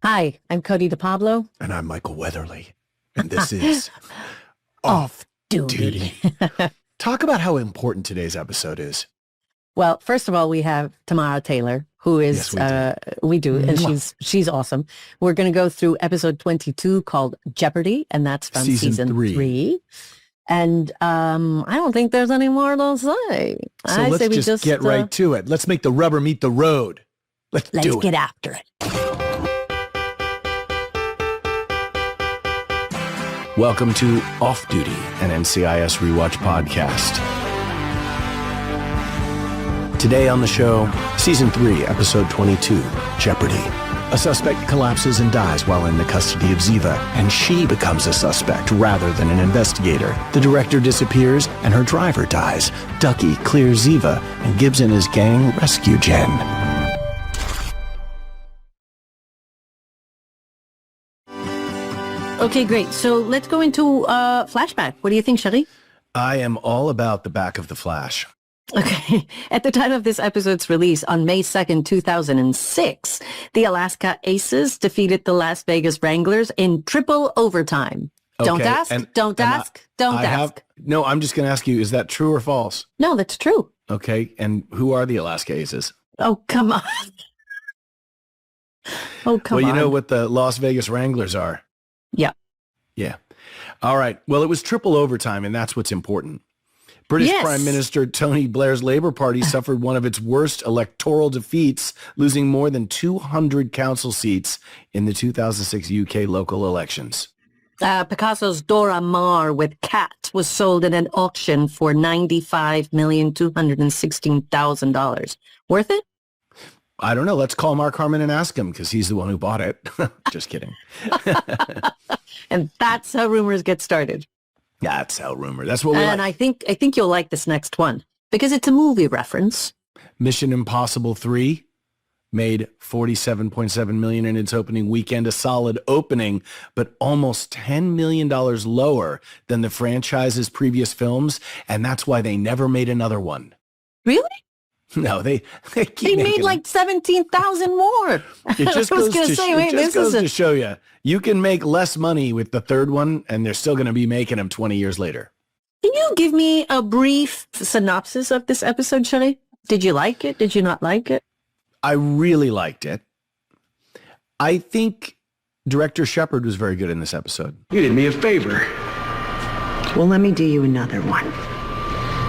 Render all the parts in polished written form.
Hi, I'm Cody DePablo. And I'm Michael Weatherly. And this is Off Duty. Talk about how important today's episode is. Well, first of all, we have Tamara Taylor, who is, Yes, we do, and she's awesome. We're going to go through episode 22 called Jeopardy, and that's from season three. And I don't think there's any more to say. So let's just get right to it. Let's make the rubber meet the road. Let's get after it. Welcome to Off Duty, an NCIS Rewatch podcast. Today on the show, Season 3, Episode 22, Jeopardy. A suspect collapses and dies while in the custody of Ziva, and she becomes a suspect rather than an investigator. The director disappears, and her driver dies. Ducky clears Ziva, and Gibbs and his gang rescue Jen. Okay, great. So let's go into flashback. What do you think, Cherie? I am all about the back of the Flash. Okay. At the time of this episode's release on May 2nd, 2006, the Alaska Aces defeated the Las Vegas Wranglers in triple overtime. Okay, Don't ask. Don't ask. No, I'm just going to ask you, is that true or false? No, that's true. Okay. And who are the Alaska Aces? Oh, come on. Oh, come on. Well, you know what the Las Vegas Wranglers are. Yeah. Yeah. All right. Well, it was triple overtime, and that's what's important. British Prime Minister Tony Blair's Labour Party suffered one of its worst electoral defeats, losing more than 200 council seats in the 2006 UK local elections. Picasso's Dora Maar with Cat was sold in an auction for $95,216,000. Worth it? I don't know. Let's call Mark Harmon and ask him because he's the one who bought it. Just kidding. And that's how rumors get started. That's how rumor. That's what we And like. I think you'll like this next one because it's a movie reference. Mission Impossible 3 made $47.7 million in its opening weekend, a solid opening, but almost $10 million lower than the franchise's previous films, and that's why they never made another one. Really? No, they made like 17,000 more. It just goes to show you, you can make less money with the third one, and they're still going to be making them 20 years later. Can you give me a brief synopsis of this episode, Cherie? Did you like it? Did you not like it? I really liked it. I think director Shepard was very good in this episode. You did me a favor. Well, let me do you another one.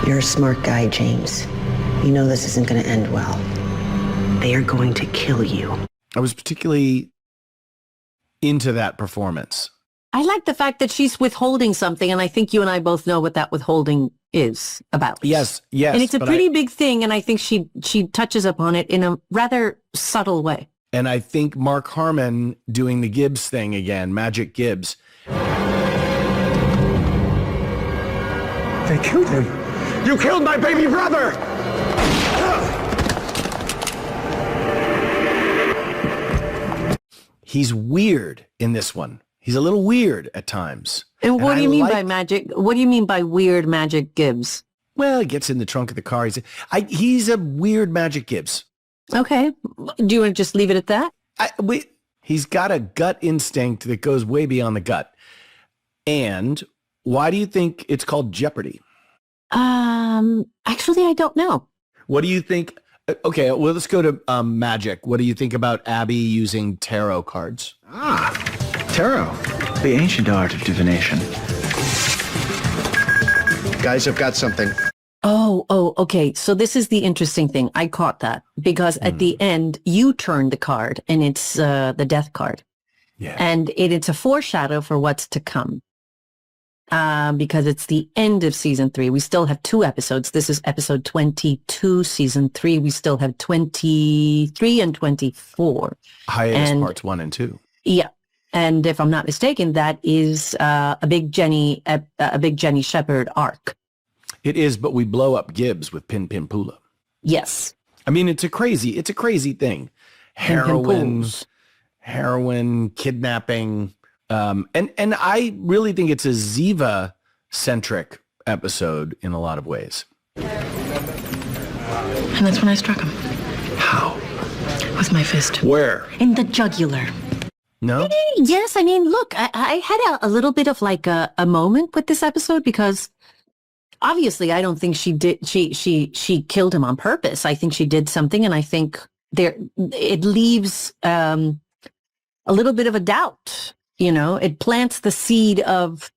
You're a smart guy, James. You know this isn't going to end well. They are going to kill you. I was particularly into that performance. I like the fact that she's withholding something, and I think you and I both know what that withholding is about. Yes. And it's a pretty big thing, and I think she touches upon it in a rather subtle way. And I think Mark Harmon doing the Gibbs thing again, Magic Gibbs. They killed him. You killed my baby brother! He's weird in this one. He's a little weird at times. And what do you mean by magic? What do you mean by weird Magic Gibbs? Well, he gets in the trunk of the car. He's a weird Magic Gibbs. Okay. Do you want to just leave it at that? He's got a gut instinct that goes way beyond the gut. And why do you think it's called Jeopardy? Actually, I don't know. What do you think? Okay, well, let's go to magic. What do you think about Abby using tarot cards? Tarot, the ancient art of divination. Guys, I've got something. Oh, okay. So this is the interesting thing. I caught that because at the end, you turn the card and it's the death card. Yeah. And it's a foreshadow for what's to come. Because it's the end of season 3. We still have 2 episodes. This is episode 22, season 3. We still have 23 and 24. Hiatus parts 1 and 2. Yeah. And if I'm not mistaken, that is a big Jenny Shepard arc. It is, but we blow up Gibbs with Pin Pin Pula. Yes. I mean, it's a crazy thing. Heroin, kidnapping. And I really think it's a Ziva-centric episode in a lot of ways. And that's when I struck him. How? With my fist. Where? In the jugular. No? Yes, I mean, look, I had a little bit of like a moment with this episode because obviously I don't think she did, she killed him on purpose. I think she did something, and I think it leaves a little bit of a doubt, it plants the seed of,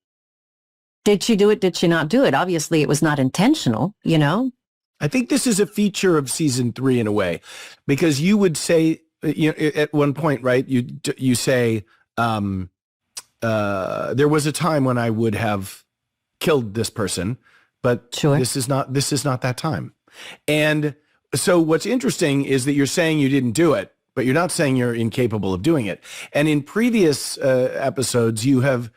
did she do it? Did she not do it? Obviously it was not intentional, I think this is a feature of season 3 in a way, because you would say, at one point, right? You say, there was a time when I would have killed this person, but sure. this is not that time. And so what's interesting is that you're saying you didn't do it, but you're not saying you're incapable of doing it. And in previous episodes, you have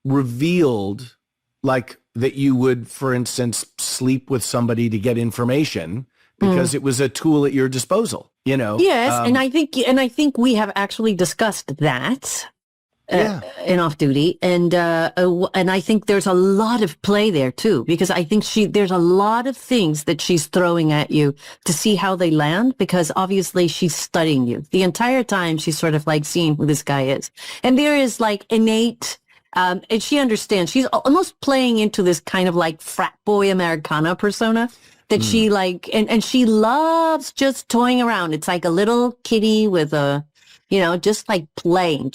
revealed like that you would, for instance, sleep with somebody to get information because it was a tool at your disposal, Yes, and I think we have actually discussed that in Off Duty, and I think there's a lot of play there too, because I think there's a lot of things that she's throwing at you to see how they land, because obviously she's studying you the entire time. She's sort of like seeing who this guy is, and there is like innate. And she understands. She's almost playing into this kind of like frat boy Americana persona that she like, and she loves just toying around. It's like a little kitty with a, just like playing.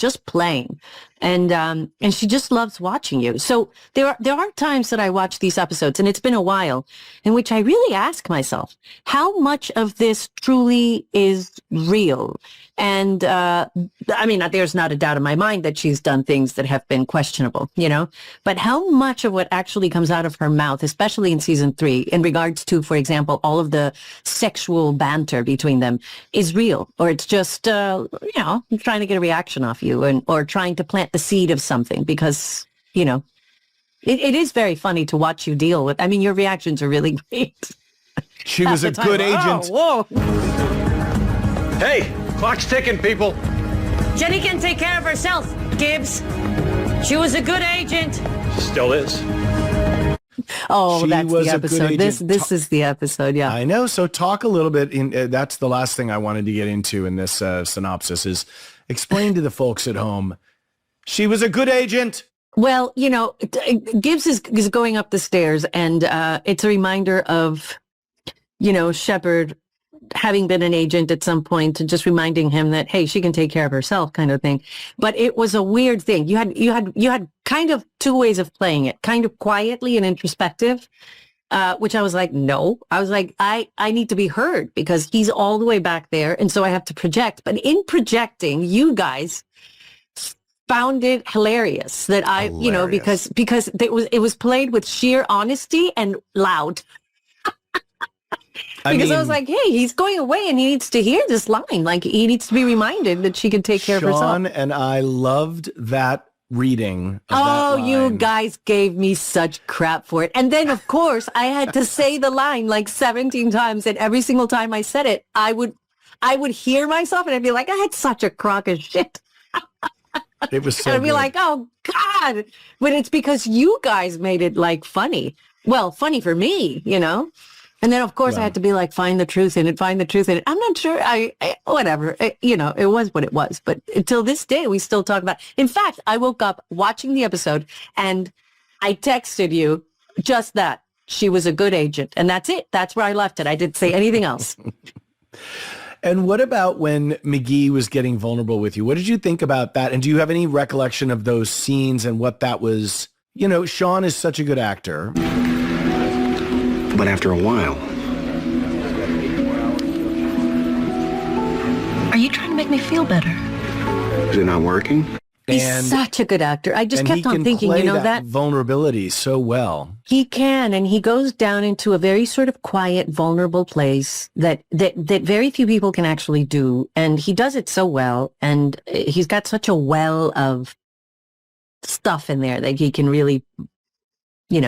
And she just loves watching you. So there are times that I watch these episodes, and it's been a while, in which I really ask myself, how much of this truly is real? And, I mean, there's not a doubt in my mind that she's done things that have been questionable, but how much of what actually comes out of her mouth, especially in season 3, in regards to, for example, all of the sexual banter between them is real, or it's just, trying to get a reaction off you or trying to plant the seed of something, because, it is very funny to watch you deal with. I mean, your reactions are really great. She was a good agent. Oh, whoa. Hey, clock's ticking, people. Jenny can take care of herself, Gibbs. She was a good agent. Still is. Oh, She that's was the a good episode. agent. This is the episode, yeah. I know. So talk a little bit. That's the last thing I wanted to get into in this synopsis is explain to the folks at home. She was a good agent. Well, Gibbs is going up the stairs, and it's a reminder of, Shepard having been an agent at some point, and just reminding him that, hey, she can take care of herself, kind of thing. But it was a weird thing. You had kind of two ways of playing it, kind of quietly and introspective, which I was like, no. I was like, I need to be heard because he's all the way back there, and so I have to project. But in projecting, you guys found it hilarious that because it was played with sheer honesty and loud. I was like, hey, he's going away and he needs to hear this line. Like, he needs to be reminded that she can take care of herself. Sean and I loved that reading of that line. You guys gave me such crap for it. And then, of course, I had to say the line like 17 times, and every single time I said it, I would hear myself and I'd be like, I had such a crock of shit. It was so and I'd be good. like, oh, God. But it's because you guys made it like funny. Well, funny for me, And then, of course, I had to be like, find the truth in it. I'm not sure. Whatever. It was what it was. But until this day, we still talk about it. In fact, I woke up watching the episode and I texted you just that. She was a good agent. And that's it. That's where I left it. I didn't say anything else. And what about when McGee was getting vulnerable with you? What did you think about that? And do you have any recollection of those scenes and what that was? Sean is such a good actor. But after a while, Are you trying to make me feel better? is it not working? He's such a good actor. I just kept on thinking, that vulnerability so well. He can, and he goes down into a very sort of quiet, vulnerable place that very few people can actually do, and he does it so well, and he's got such a well of stuff in there that he can really, he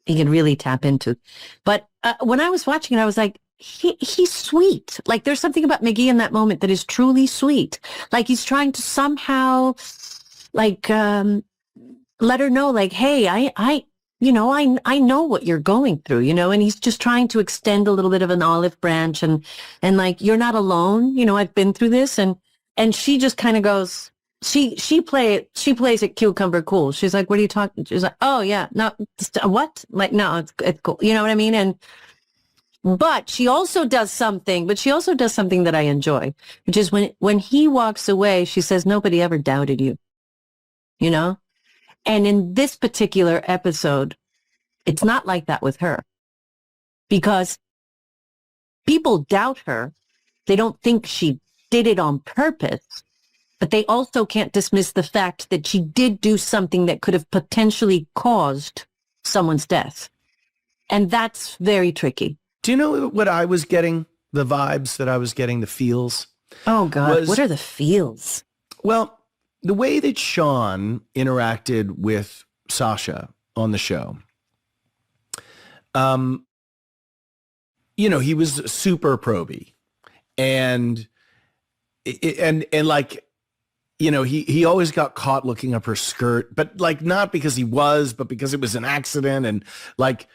can really tap into. But when I was watching it, I was like, he's sweet. Like, there's something about McGee in that moment that is truly sweet. Like, he's trying to somehow, like, let her know, like, hey, I know what you're going through, and he's just trying to extend a little bit of an olive branch and like, you're not alone. I've been through this. And And she just kind of goes, she plays it cucumber cool. She's like, what are you talking? She's like, oh yeah, no, what? Like, no, it's cool. You know what I mean? But she also does something that I enjoy, which is when he walks away, she says, nobody ever doubted you, you know? And in this particular episode, it's not like that with her because people doubt her. They don't think she did it on purpose, but they also can't dismiss the fact that she did do something that could have potentially caused someone's death. And that's very tricky. Do you know what I was getting? The vibes that I was getting, the feels? Oh, God. What are the feels? Well, the way that Sean interacted with Sasha on the show, he was super proby, and like, he always got caught looking up her skirt, but like not because he was, but because it was an accident, and like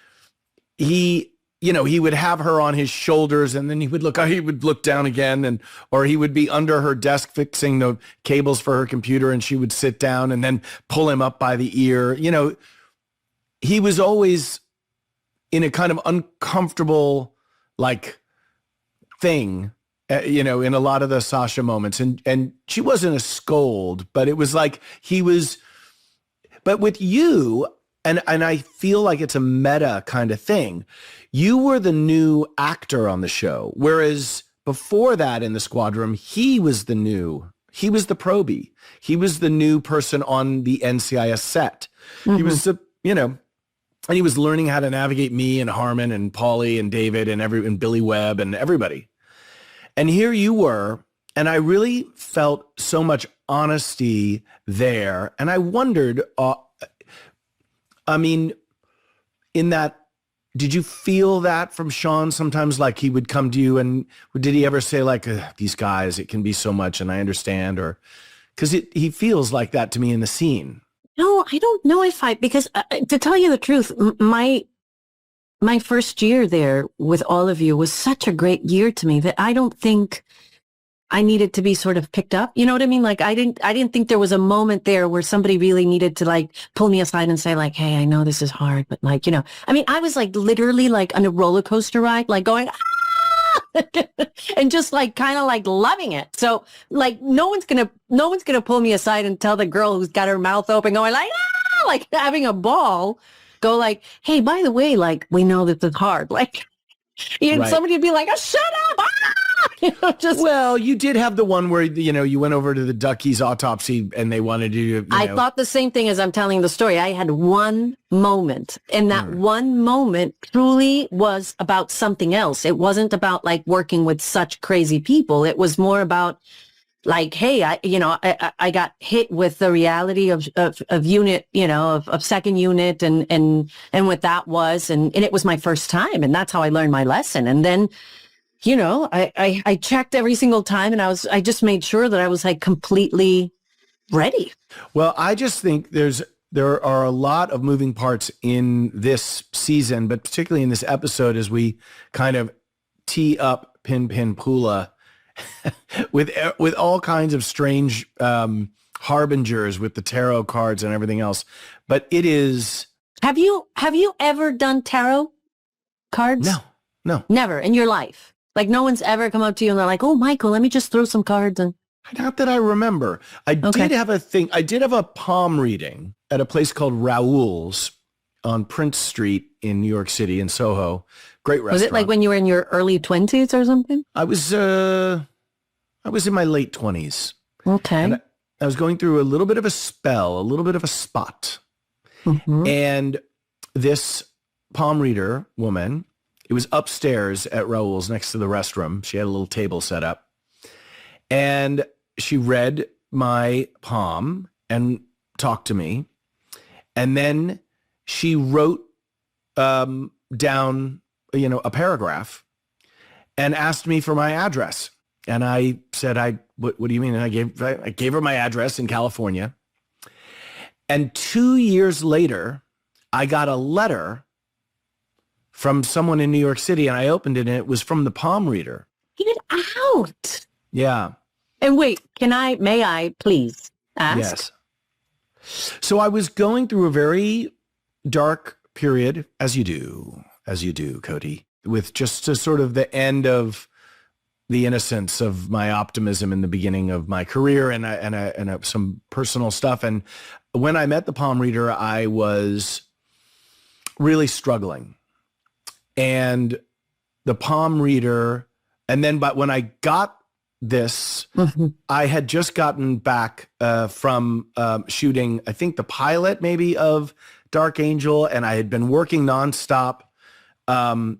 he would have her on his shoulders, and then he would look down again, or he would be under her desk fixing the cables for her computer, and she would sit down and then pull him up by the ear. He was always in a kind of uncomfortable like thing, in a lot of the Sasha moments, and she wasn't a scold, but it was like but with you, and I feel like it's a meta kind of thing. You were the new actor on the show, whereas before that in the squad room, he was the probie. He was the new person on the NCIS set. Mm-hmm. He was and he was learning how to navigate me and Harmon and Paulie and David and Billy Webb and everybody. And here you were, and I really felt so much honesty there. And I wondered, in that, did you feel that from Sean sometimes? Like he would come to you, and did he ever say like, these guys, it can be so much, and I understand? Or because he feels like that to me in the scene. No, I don't know because to tell you the truth, my first year there with all of you was such a great year to me that I don't think I needed to be sort of picked up. You know what I mean? Like I didn't think there was a moment there where somebody really needed to like pull me aside and say like, hey, I know this is hard, but like, I was like literally like on a roller coaster ride, like going, and just like kind of like loving it. So like no one's gonna pull me aside and tell the girl who's got her mouth open going like, like having a ball, go like, hey, by the way, like we know that it's hard. Like right. Somebody would be like, shut up. Well, you did have the one where, you went over to the Ducky's autopsy and they wanted you to, I thought the same thing as I'm telling the story. I had one moment, and that one moment truly was about something else. It wasn't about like working with such crazy people. It was more about like, hey, I got hit with the reality of unit, of second unit and what that was. And it was my first time. And that's how I learned my lesson. And then, I checked every single time, and I just made sure that I was like completely ready. Well, I just think there are a lot of moving parts in this season, but particularly in this episode, as we kind of tee up Pin Pula with all kinds of strange harbingers with the tarot cards and everything else. But it is. Have you ever done tarot cards? No. Never in your life. Like no one's ever come up to you and they're like, oh, Michael, let me just throw some cards in. Not that I remember. I did have a palm reading at a place called Raoul's on Prince Street in New York City in Soho. Great restaurant. Was it like when you were in your early 20s or something? I was in my late 20s. Okay. And I was going through a little bit of a spell, a little bit of a spot. Mm-hmm. And this palm reader woman, it was upstairs at Raoul's next to the restroom. She had a little table set up. And she read my palm and talked to me. And then she wrote down, a paragraph and asked me for my address. And I said, what do you mean? And I gave her my address in California. And 2 years later, I got a letter from someone in New York City, and I opened it, and it was from the palm reader. Get out. Yeah. And wait, may I please ask? Yes. So I was going through a very dark period, as you do, Cody, with just a sort of the end of the innocence of my optimism in the beginning of my career and some personal stuff. And when I met the palm reader, I was really struggling. And the palm reader, but when I got this, I had just gotten back from shooting, I think the pilot maybe of Dark Angel, and I had been working nonstop. And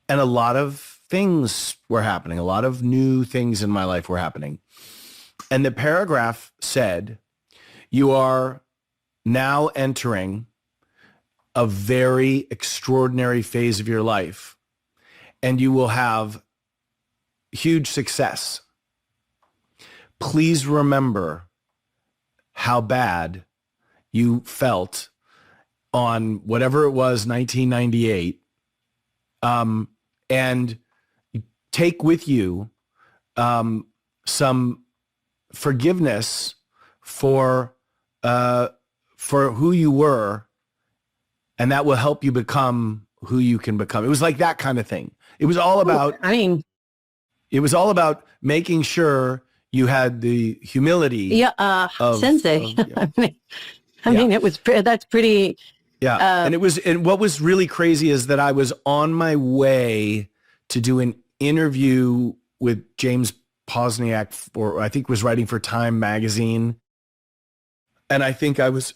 a lot of things were happening. A lot of new things in my life were happening. And the paragraph said, you are now entering a very extraordinary phase of your life, and you will have huge success. Please remember how bad you felt on whatever it was, 1998, and take with you some forgiveness for who you were, and that will help you become who you can become. It was like that kind of thing. It was all about, it was all about making sure you had the humility. Sensei. I mean, it was, that's pretty. Yeah. And what was really crazy is that I was on my way to do an interview with James Posniak, or I think was writing for Time magazine. And I think I was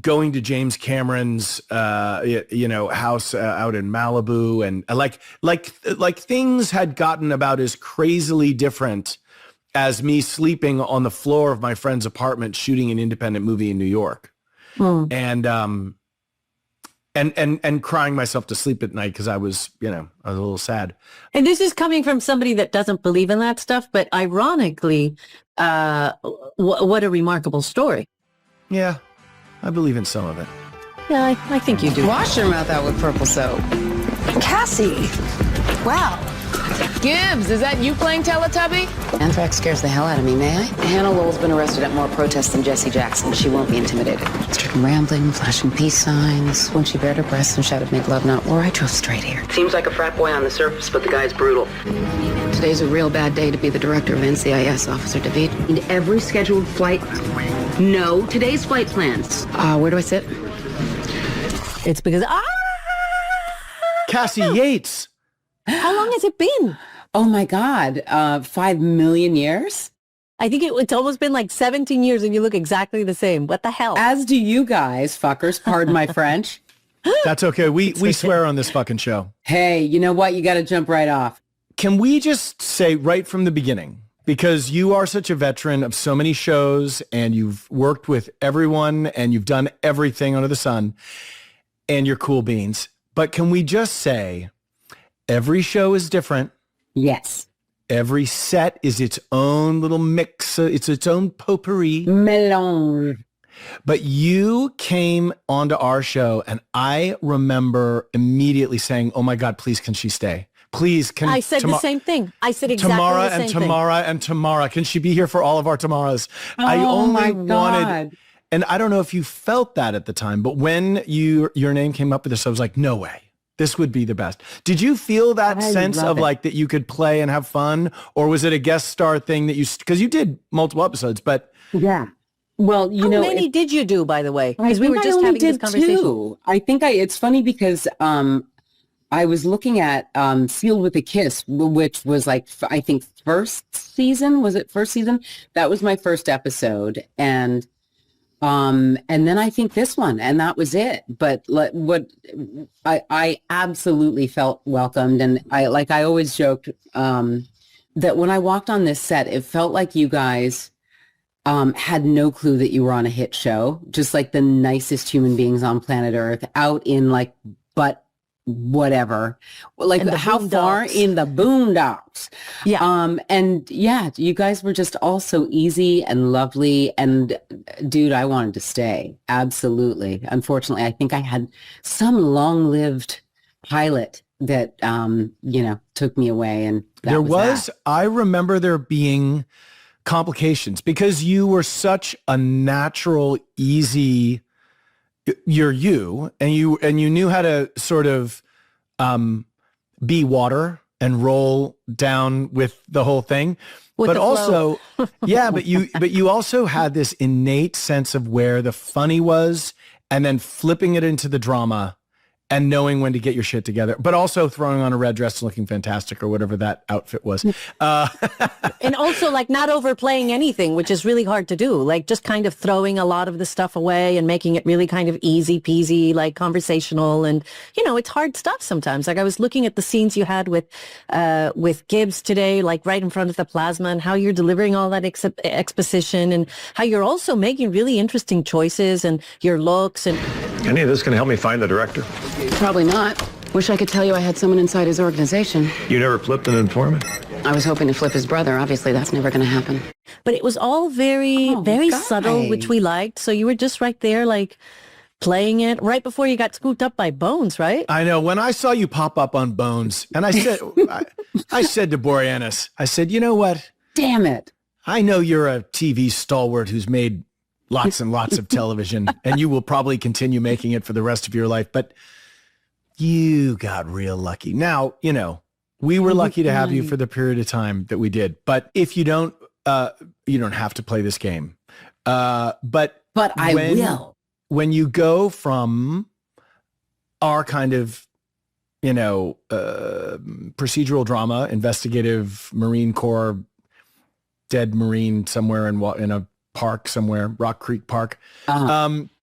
going to James Cameron's house out in Malibu, and like things had gotten about as crazily different as me sleeping on the floor of my friend's apartment shooting an independent movie in New York. And crying myself to sleep at night because I was a little sad. And this is coming from somebody that doesn't believe in that stuff, but ironically, what a remarkable story. Yeah, I believe in some of it. Yeah, I think you do. Wash your mouth out with purple soap. Cassie! Wow. Gibbs, is that you playing Teletubby? Anthrax scares the hell out of me, may I? Hannah Lowell's been arrested at more protests than Jesse Jackson. She won't be intimidated. Stricken rambling, flashing peace signs. When she bared her breasts and shouted, "Make love, not war," I drove straight here. Seems like a frat boy on the surface, but the guy's brutal. Today's a real bad day to be the director of NCIS, Officer David. And every scheduled flight. No, today's flight plans. Where do I sit? It's because, Cassie Yates. How long has it been? Oh my God, 5 million years? I think it's almost been like 17 years and you look exactly the same. What the hell? As do you guys, fuckers, pardon my French. That's okay. We swear on this fucking show. Hey, you know what? You got to jump right off. Can we just say right from the beginning, because you are such a veteran of so many shows and you've worked with everyone and you've done everything under the sun and you're cool beans, but can we just say every show is different? Yes. Every set is its own little mix. It's its own potpourri. Melange. But you came onto our show and I remember immediately saying, "Oh my God, please, can she stay? Please, can I said the same thing. I said exactly Tamara the same and thing. Tamara and Tamara. Can she be here for all of our Tamaras?" Oh, I only my wanted, God. and I don't know if you felt that at the time, but when your name came up with this, I was like, no way. This would be the best. Did you feel that sense of like that you could play and have fun, or was it a guest star thing that because you did multiple episodes, but yeah. Well, How many did you do, by the way? Because we were just having this conversation. Two. I think it's funny because I was looking at Sealed with a Kiss, which was like, I think first season. Was it first season? That was my first episode. And then I think this one, and that was it. But I absolutely felt welcomed. And I always joked that when I walked on this set, it felt like you guys had no clue that you were on a hit show, just like the nicest human beings on planet Earth, out in like, but whatever, like how far in the boondocks. Yeah. And yeah, you guys were just all so easy and lovely. And dude, I wanted to stay. Absolutely. Unfortunately, I think I had some long-lived pilot that, took took me away. And I remember there being complications because you were such a natural, easy, you're you, and you knew how to sort of be water and roll down with the whole thing. But also, but you also had this innate sense of where the funny was and then flipping it into the drama and knowing when to get your shit together, but also throwing on a red dress and looking fantastic or whatever that outfit was. And also like not overplaying anything, which is really hard to do. Like just kind of throwing a lot of the stuff away and making it really kind of easy peasy, like conversational. And, you know, it's hard stuff sometimes. Like I was looking at the scenes you had with Gibbs today, like right in front of the plasma, and how you're delivering all that exposition and how you're also making really interesting choices and your looks. And Any of this can help me find the director? Probably not. Wish I could tell you I had someone inside his organization. You never flipped an informant? I was hoping to flip his brother. Obviously, that's never going to happen. But it was all very subtle, which we liked. So you were just right there, like playing it right before you got scooped up by Bones, right? I know. When I saw you pop up on Bones, and I said, I said to Boreanaz, I said, you know what? Damn it. I know you're a TV stalwart who's made lots and lots of television, and you will probably continue making it for the rest of your life, but you got real lucky. Now, you know, we were lucky to have you for the period of time that we did, but if you don't have to play this game. But I will. When you go from our kind of, you know, procedural drama, investigative Marine Corps, dead Marine somewhere in a park somewhere, Rock Creek Park.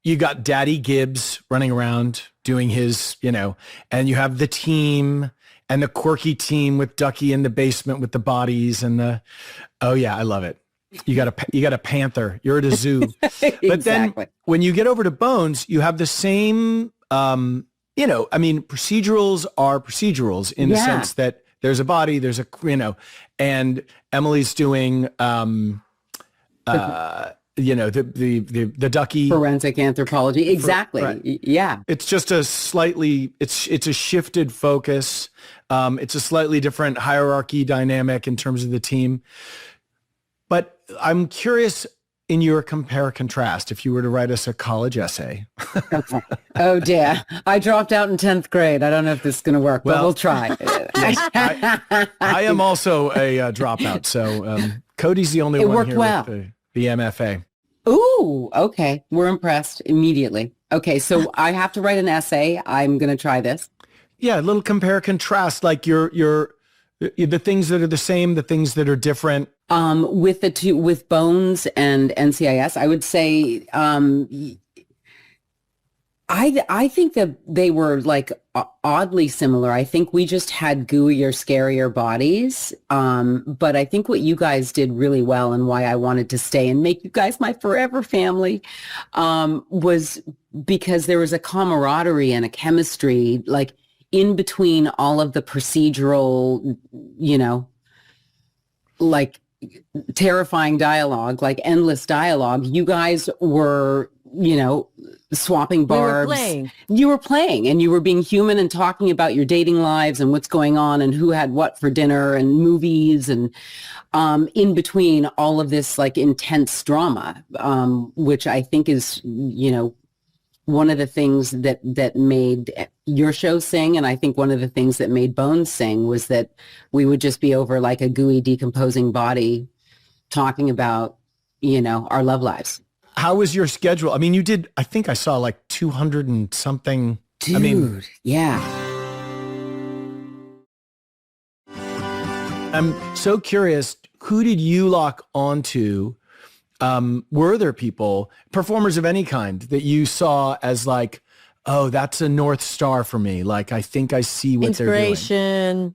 You got Daddy Gibbs running around doing his, you know, and you have the team and the quirky team with Ducky in the basement with the bodies and the, oh yeah, I love it. You got a panther. You're at a zoo. But then when you get over to Bones, you have the same, you know, I mean, procedurals are procedurals in the sense that there's a body, there's a, you know, and Emily's doing, you know, the Ducky forensic anthropology. Exactly. Right. Yeah. It's just a slightly, it's a shifted focus. It's a slightly different hierarchy dynamic in terms of the team. But I'm curious in your compare contrast, if you were to write us a college essay. Oh dear. I dropped out in 10th grade. I don't know if this is going to work, but we'll try. I am also a dropout. So Cody's the only one here with the MFA. Ooh, okay. We're impressed immediately. Okay, so I have to write an essay. I'm going to try this. Yeah, a little compare contrast, like your the things that are the same, the things that are different. With the two, with Bones and NCIS, I would say, I think that they were like oddly similar. I think we just had gooier, scarier bodies. But I think what you guys did really well and why I wanted to stay and make you guys my forever family, was because there was a camaraderie and a chemistry, like in between all of the procedural, you know, like terrifying dialogue, like endless dialogue. You guys were, you know, swapping barbs. You were playing and you were being human and talking about your dating lives and what's going on and who had what for dinner and movies and in between all of this like intense drama, which I think is, you know, one of the things that made your show sing, and I think one of the things that made Bones sing, was that we would just be over like a gooey decomposing body talking about, you know, our love lives. How was your schedule? I mean, you did, I think I saw like 200 and something. Dude, I mean, yeah. I'm so curious, who did you lock onto? Were there people, performers of any kind, that you saw as like, oh, that's a North Star for me? Like, I think I see what they're doing.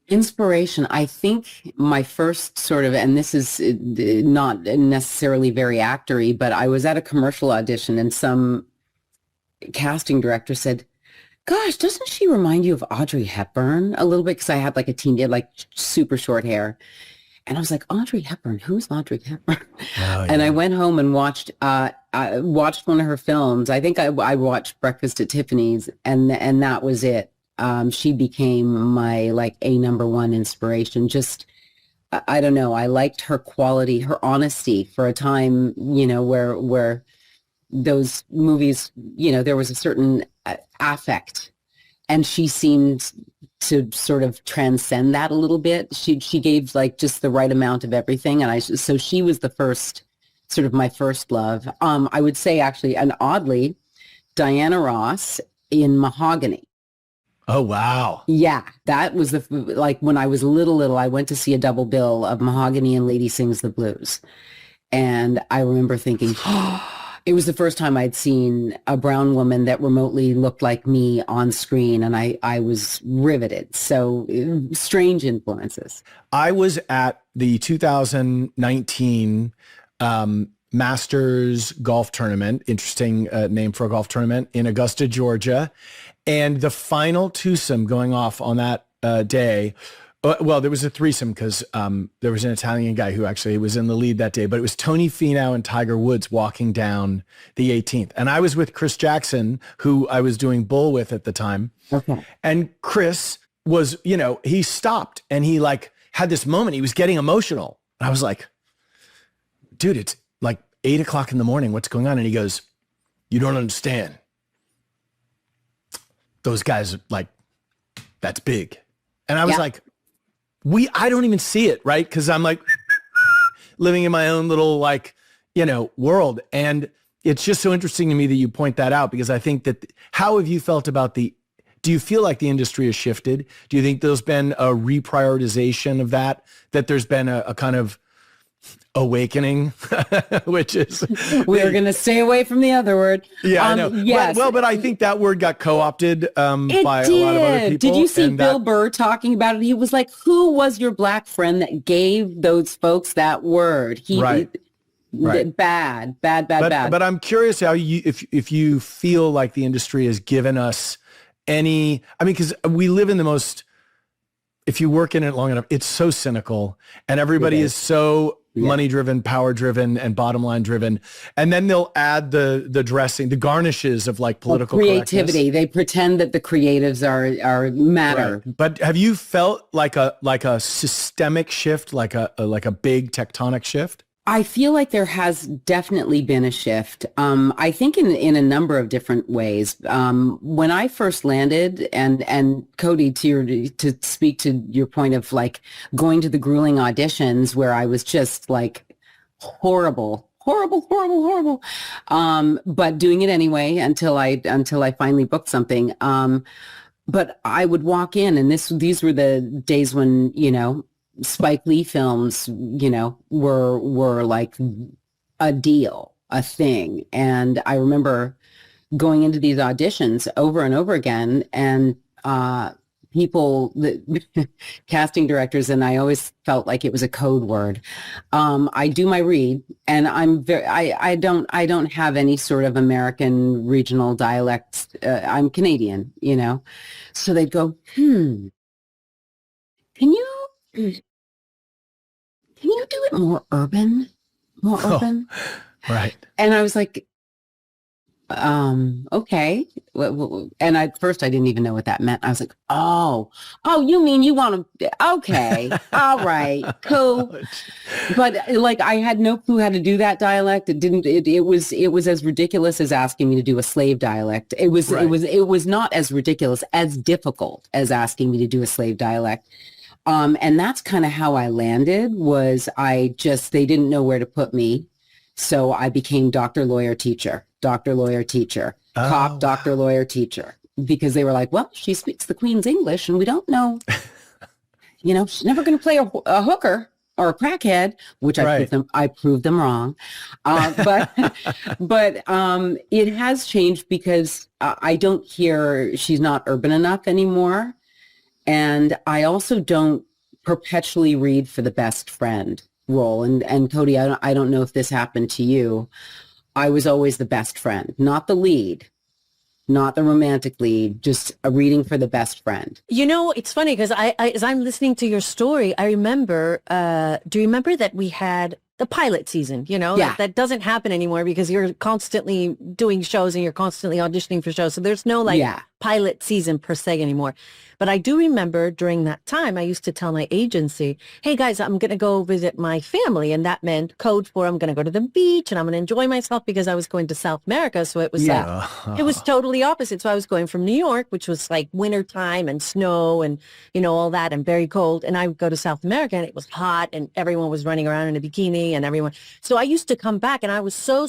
Inspiration. I think my first sort of, and this is not necessarily very actory, but I was at a commercial audition and some casting director said, gosh, doesn't she remind you of Audrey Hepburn a little bit? Because I had like a like super short hair. And I was like, Audrey Hepburn, who's Audrey Hepburn? Oh, yeah. And I went home and watched one of her films. I think I watched Breakfast at Tiffany's, and that was it. she became my like a number one inspiration. Just, I don't know. I liked her quality, her honesty for a time, where those movies, there was a certain affect, and she seemed to sort of transcend that a little bit. She gave like just the right amount of everything. And so she was the first, sort of my first love. I would say actually, and oddly, Diana Ross in Mahogany. Oh, wow. Yeah, that was like when I was little, I went to see a double bill of Mahogany and Lady Sings the Blues. And I remember thinking, it was the first time I'd seen a brown woman that remotely looked like me on screen, and I was riveted. So strange influences. I was at the 2019 Masters golf tournament, interesting name for a golf tournament, in Augusta, Georgia. And the final twosome going off on that day, well, there was a threesome because there was an Italian guy who actually was in the lead that day, but it was Tony Finau and Tiger Woods walking down the 18th. And I was with Chris Jackson, who I was doing bull with at the time. Okay. And Chris was, he stopped and he like had this moment. He was getting emotional. And I was like, dude, it's like 8 o'clock in the morning. What's going on? And he goes, you don't understand. Those guys, like, that's big. And I was like, I don't even see it, right? Because I'm like living in my own little like, world. And it's just so interesting to me that you point that out, because I think that, how have you felt about do you feel like the industry has shifted? Do you think there's been a reprioritization of that there's been a kind of awakening, which is we're going to stay away from the other word. Yeah, I know. Yes. But I think that word got co-opted by a lot of other people. Did you see Bill Burr talking about it? He was like, who was your black friend that gave those folks that word? Right. Bad. But I'm curious how if you feel like the industry has given us any, because we live in the most, if you work in it long enough, it's so cynical, and everybody is so money driven, power driven, and bottom line driven. And then they'll add the dressing, the garnishes of like political creativity. correctness. They pretend that the creatives are matter. Right. But have you felt like a systemic shift, like a big tectonic shift? I feel like there has definitely been a shift. I think in a number of different ways. When I first landed, and Cody, to speak to your point of like going to the grueling auditions where I was just like horrible. But doing it anyway until I finally booked something. But I would walk in, and these were the days when, Spike Lee films, were like a deal, a thing. And I remember going into these auditions over and over again, and people, casting directors, and I always felt like it was a code word. I do my read, and I don't have any sort of American regional dialect. I'm Canadian, So they'd go, can you do it more urban? Right. And I was like, okay. And at first I didn't even know what that meant. I was like, oh, you mean you want to, okay. All right, cool. But like, I had no clue how to do that dialect. It was as ridiculous as asking me to do a slave dialect. It was not as ridiculous, as difficult as asking me to do a slave dialect. And that's kind of how I landed. They didn't know where to put me. So I became doctor, lawyer, teacher, cop, doctor, lawyer, teacher, because they were like, well, she speaks the Queen's English and we don't know, she's never going to play a hooker or a crackhead, which I proved them wrong. But it has changed because I don't hear she's not urban enough anymore. And I also don't perpetually read for the best friend role. And Cody, I don't know if this happened to you. I was always the best friend, not the lead, not the romantic lead, just a reading for the best friend. It's funny because I as I'm listening to your story, I remember, do you remember that we had the pilot season, that doesn't happen anymore because you're constantly doing shows and you're constantly auditioning for shows. So there's no pilot season per se anymore. But I do remember during that time, I used to tell my agency, hey guys, I'm going to go visit my family. And that meant code for I'm going to go to the beach and I'm going to enjoy myself because I was going to South America. So it was like, it was totally opposite. So I was going from New York, which was like wintertime and snow and, you know, all that and very cold. And I would go to South America and it was hot and everyone was running around in a bikini and everyone. So I used to come back and I was so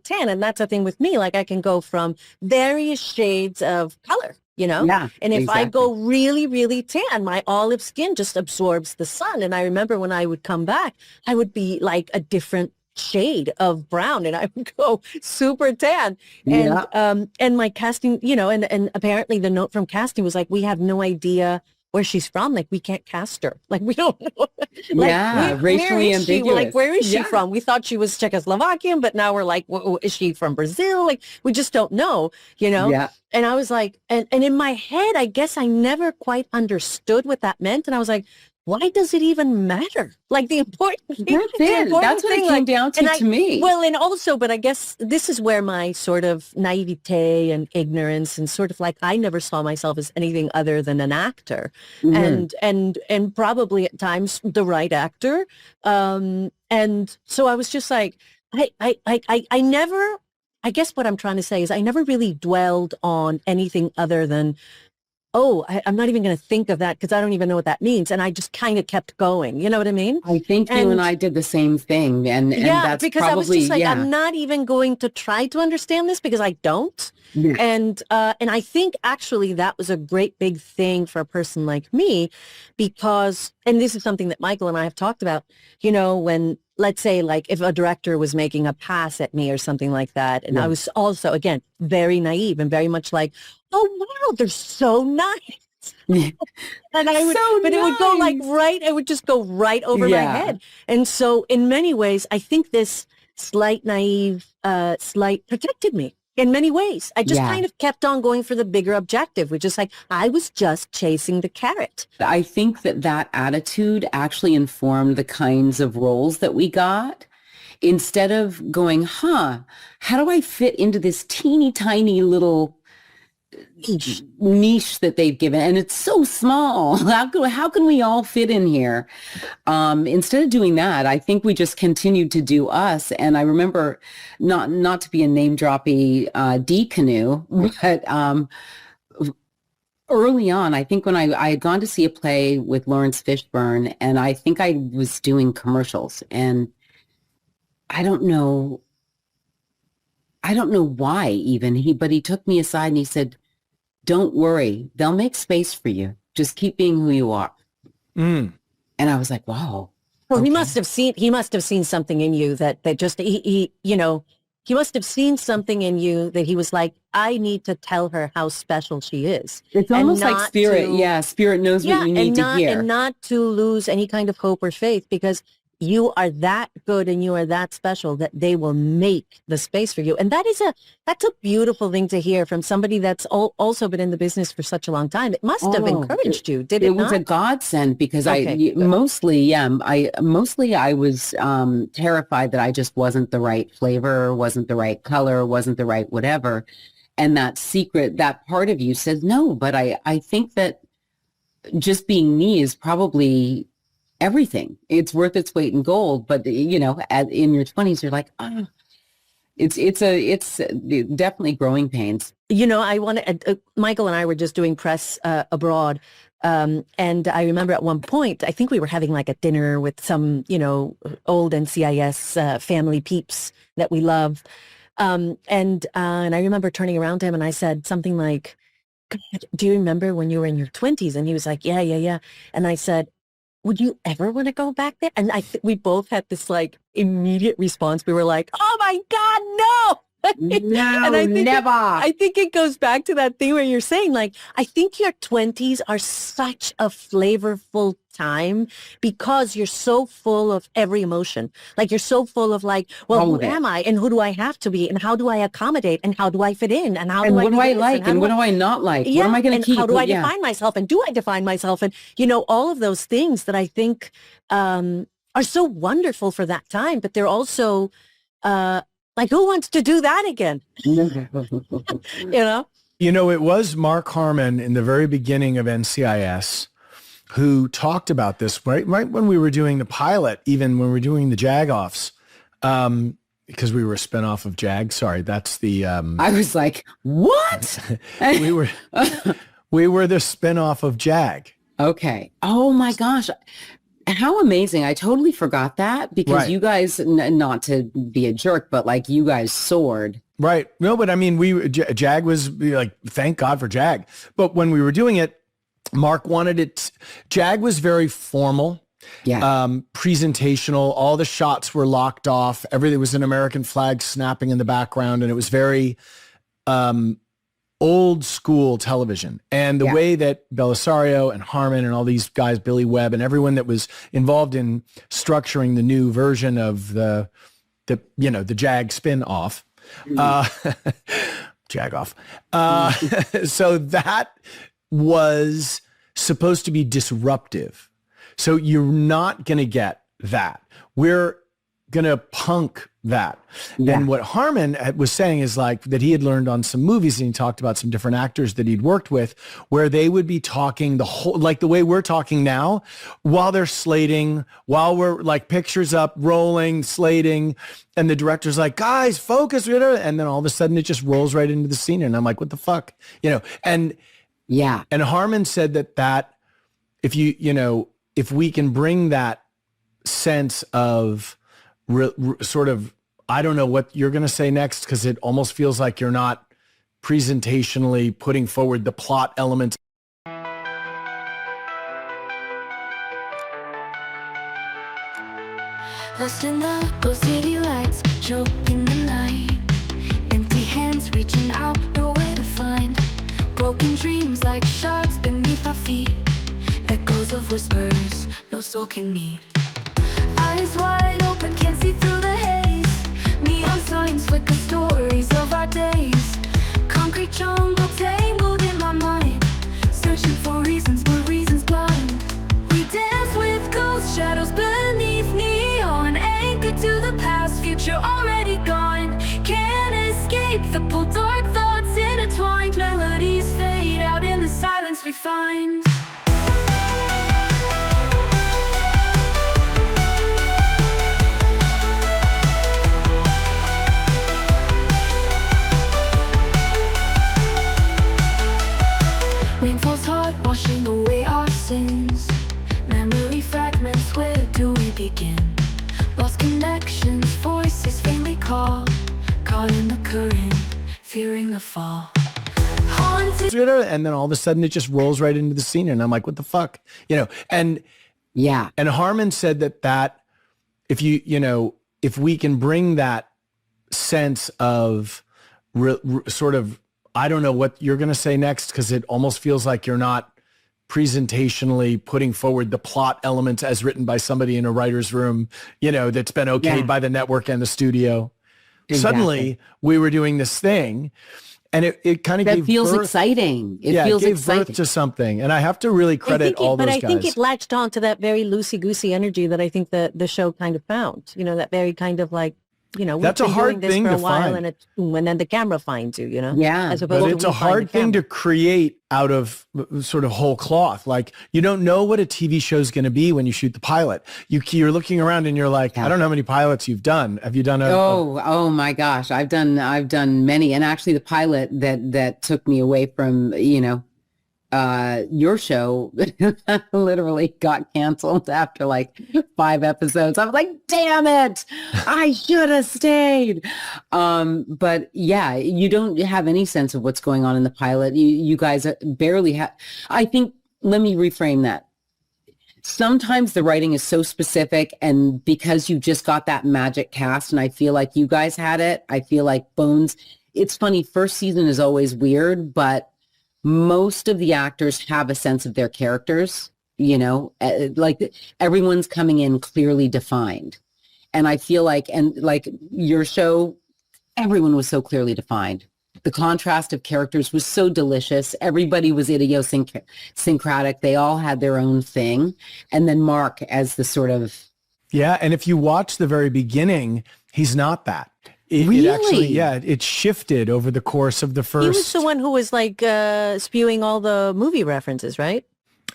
tan. And that's the thing with me. Like I can go from various shades of color. You know? Yeah, and if exactly. I go really, really tan, my olive skin just absorbs the sun. And I remember when I would come back, I would be like a different shade of brown and I would go super tan. And my casting, you know, and apparently the note from casting was like, we have no idea where she's from. Like, we can't cast her. Like, we don't know. Like, racially ambiguous. Like, where is she from? We thought she was Czechoslovakian, but now we're like, is she from Brazil? Like, we just don't know, you know? Yeah. And I was like, and in my head, I guess I never quite understood what that meant. And I was like, why does it even matter? Like the important thing. That's what it came down to me. Well, and also, but I guess this is where my sort of naivete and ignorance and sort of like, I never saw myself as anything other than an actor and probably at times the right actor. And so I was just like, I never, I guess what I'm trying to say is I never really dwelled on anything other than, I'm not even going to think of that because I don't even know what that means. And I just kind of kept going. You know what I mean? I think you and I did the same thing. And that's because probably, I was just like, I'm not even going to try to understand this because I don't. Yeah. And I think actually that was a great big thing for a person like me because, and this is something that Michael and I have talked about, you know, when, let's say, like if a director was making a pass at me or something like that. And I was also, again, very naive and very much like, oh, wow, they're so nice. And I would, it would go like it would just go right over my head. And so in many ways, I think this slight naive, protected me in many ways. I just kind of kept on going for the bigger objective, which is like, I was just chasing the carrot. I think that attitude actually informed the kinds of roles that we got. Instead of going, how do I fit into this teeny tiny little niche that they've given, and it's so small. How can we all fit in here? Instead of doing that, I think we just continued to do us. And I remember, not to be a name droppy D canoe, but early on, I think when I had gone to see a play with Lawrence Fishburne, and I think I was doing commercials, and I don't know why even but he took me aside and he said, don't worry, they'll make space for you. Just keep being who you are. And I was like, wow. Well, he must have seen something in you that just, he must have seen something in you that he was like, I need to tell her how special she is. It's almost like spirit. Spirit knows what you need to hear. And not to lose any kind of hope or faith because you are that good and you are that special that they will make the space for you. And that's a beautiful thing to hear from somebody that's also been in the business for such a long time. It must have encouraged you, did it not? It was a godsend because I was terrified that I just wasn't the right flavor, wasn't the right color, wasn't the right whatever. And that part of you said, no, but I think that just being me is probably everything. It's worth its weight in gold. But, you know, in your 20s, you're like, it's definitely growing pains. You know, Michael and I were just doing press abroad. And I remember at one point, I think we were having like a dinner with some, you know, old NCIS family peeps that we love. And I remember turning around to him and I said something like, do you remember when you were in your 20s? And he was like, yeah. And I said, would you ever want to go back there? And we both had this like immediate response. We were like, oh my God, no. No, and never. I think it goes back to that thing where you're saying, like, I think your 20s are such a flavorful time because you're so full of every emotion. Like, you're so full of like, well, who am I? And who do I have to be? And how do I accommodate? And how do I fit in? And how do I what do I like? And what do I not like? Yeah, what am I going to keep? How do I define myself? And do I define myself? And, you know, all of those things that I think are so wonderful for that time, but they're also... like, who wants to do that again? You know? You know, it was Mark Harmon in the very beginning of NCIS who talked about this right when we were doing the pilot, even when we were doing the Jag-offs, because we were a spinoff of Jag. Sorry, that's the... I was like, what? we were the spinoff of Jag. Okay. Oh my gosh. How amazing. I totally forgot that because Right. you guys, not to be a jerk, but like you guys soared. Right. No, but I mean, Jag was like, thank God for Jag. But when we were doing it, Mark wanted it. Jag was very formal, presentational. All the shots were locked off. Everything was an American flag snapping in the background. And it was very old school television. And the way that Belisario and Harmon and all these guys, Billy Webb and everyone that was involved in structuring the new version of the Jag spin-off, Jag-off. So that was supposed to be disruptive. So you're not going to get that. We're going to punk that. Yeah. And what Harmon was saying is like that he had learned on some movies, and he talked about some different actors that he'd worked with where they would be talking the whole, like the way we're talking now, while they're slating, while we're like pictures up, rolling, slating, and the director's like, guys, focus. And then all of a sudden it just rolls right into the scene. And I'm like, what the fuck? And Harmon said that if if we can bring that sense of sort of, I don't know what you're going to say next, because it almost feels like you're not presentationally putting forward the plot elements. Lost in the city lights, choking the night. Empty hands reaching out, nowhere to find. Broken dreams like shards beneath our feet. Echoes of whispers, no soul can meet. Eyes wide open, can't see through the haze. Neon signs flicker stories of our days. Concrete jungle tangled in my mind. Searching for reasons, but reasons blind. We dance with ghost shadows beneath neon. Anchored to the past, future already gone. Can't escape the pull, dark thoughts intertwined. Melodies fade out in the silence we find. Rain falls hard, washing away our sins. Memory fragments, where do we begin? Lost connections, voices faintly call. Caught in the current, fearing the fall. Haunted. And then all of a sudden it just rolls right into the scene. And I'm like, what the fuck? And Harmon said that if if we can bring that sense of sort of, I don't know what you're going to say next, because it almost feels like you're not presentationally putting forward the plot elements as written by somebody in a writer's room, that's been okayed by the network and the studio. Exactly. Suddenly we were doing this thing, and it kind of gave feels birth, exciting. It feels gave exciting. birth to something. And I have to really credit all those guys. But I think it latched on to that very loosey-goosey energy that I think the show kind of found, that very kind of like, that's a hard thing to find. And then the camera finds you, Yeah. as opposed But to it's a hard thing to create out of sort of whole cloth. Like, you don't know what a TV show is going to be when you shoot the pilot. You're looking around and you're like, I don't know how many pilots you've done. Have you done Oh my gosh. I've done many. And actually the pilot that took me away from, your show literally got canceled after like 5 episodes. I was like, damn it, I should have stayed. But yeah, you don't have any sense of what's going on in the pilot. You guys barely have, I think, let me reframe that. Sometimes the writing is so specific, and because you just got that magic cast, and I feel like you guys had it, I feel like Bones, it's funny, first season is always weird, but most of the actors have a sense of their characters, like everyone's coming in clearly defined. And I feel like, and like your show, everyone was so clearly defined. The contrast of characters was so delicious. Everybody was idiosyncratic. They all had their own thing. And then Mark as the sort of... Yeah. And if you watch the very beginning, he's not that. Really? It actually, it shifted over the course of the first. He was the one who was like spewing all the movie references, right?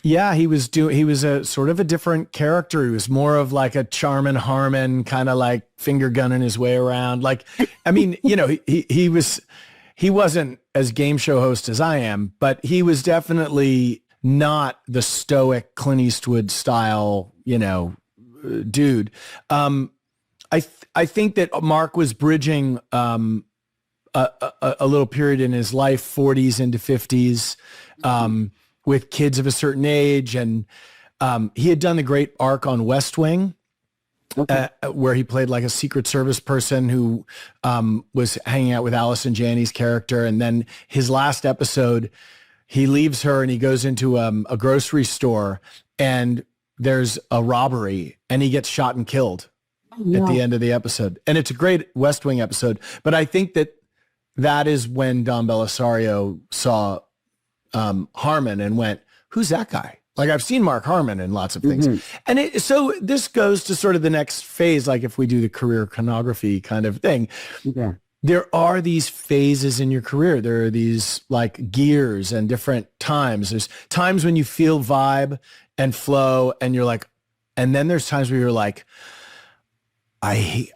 Yeah, he was a sort of a different character. He was more of like a Charmin Harmon, kind of like finger gunning his way around. Like, I mean, he wasn't as game show host as I am, but he was definitely not the stoic Clint Eastwood style, dude. I think that Mark was bridging a little period in his life, 40s into 50s, with kids of a certain age. And he had done the great arc on West Wing, where he played like a Secret Service person who was hanging out with Allison Janney's character. And then his last episode, he leaves her and he goes into a grocery store and there's a robbery and he gets shot and killed at the end of the episode. And it's a great West Wing episode. But I think that is when Don Belisario saw Harmon and went, who's that guy? Like, I've seen Mark Harmon in lots of things. And so this goes to sort of the next phase, like if we do the career iconography kind of thing. Yeah. There are these phases in your career. There are these like gears and different times. There's times when you feel vibe and flow and you're like, and then there's times where you're like, I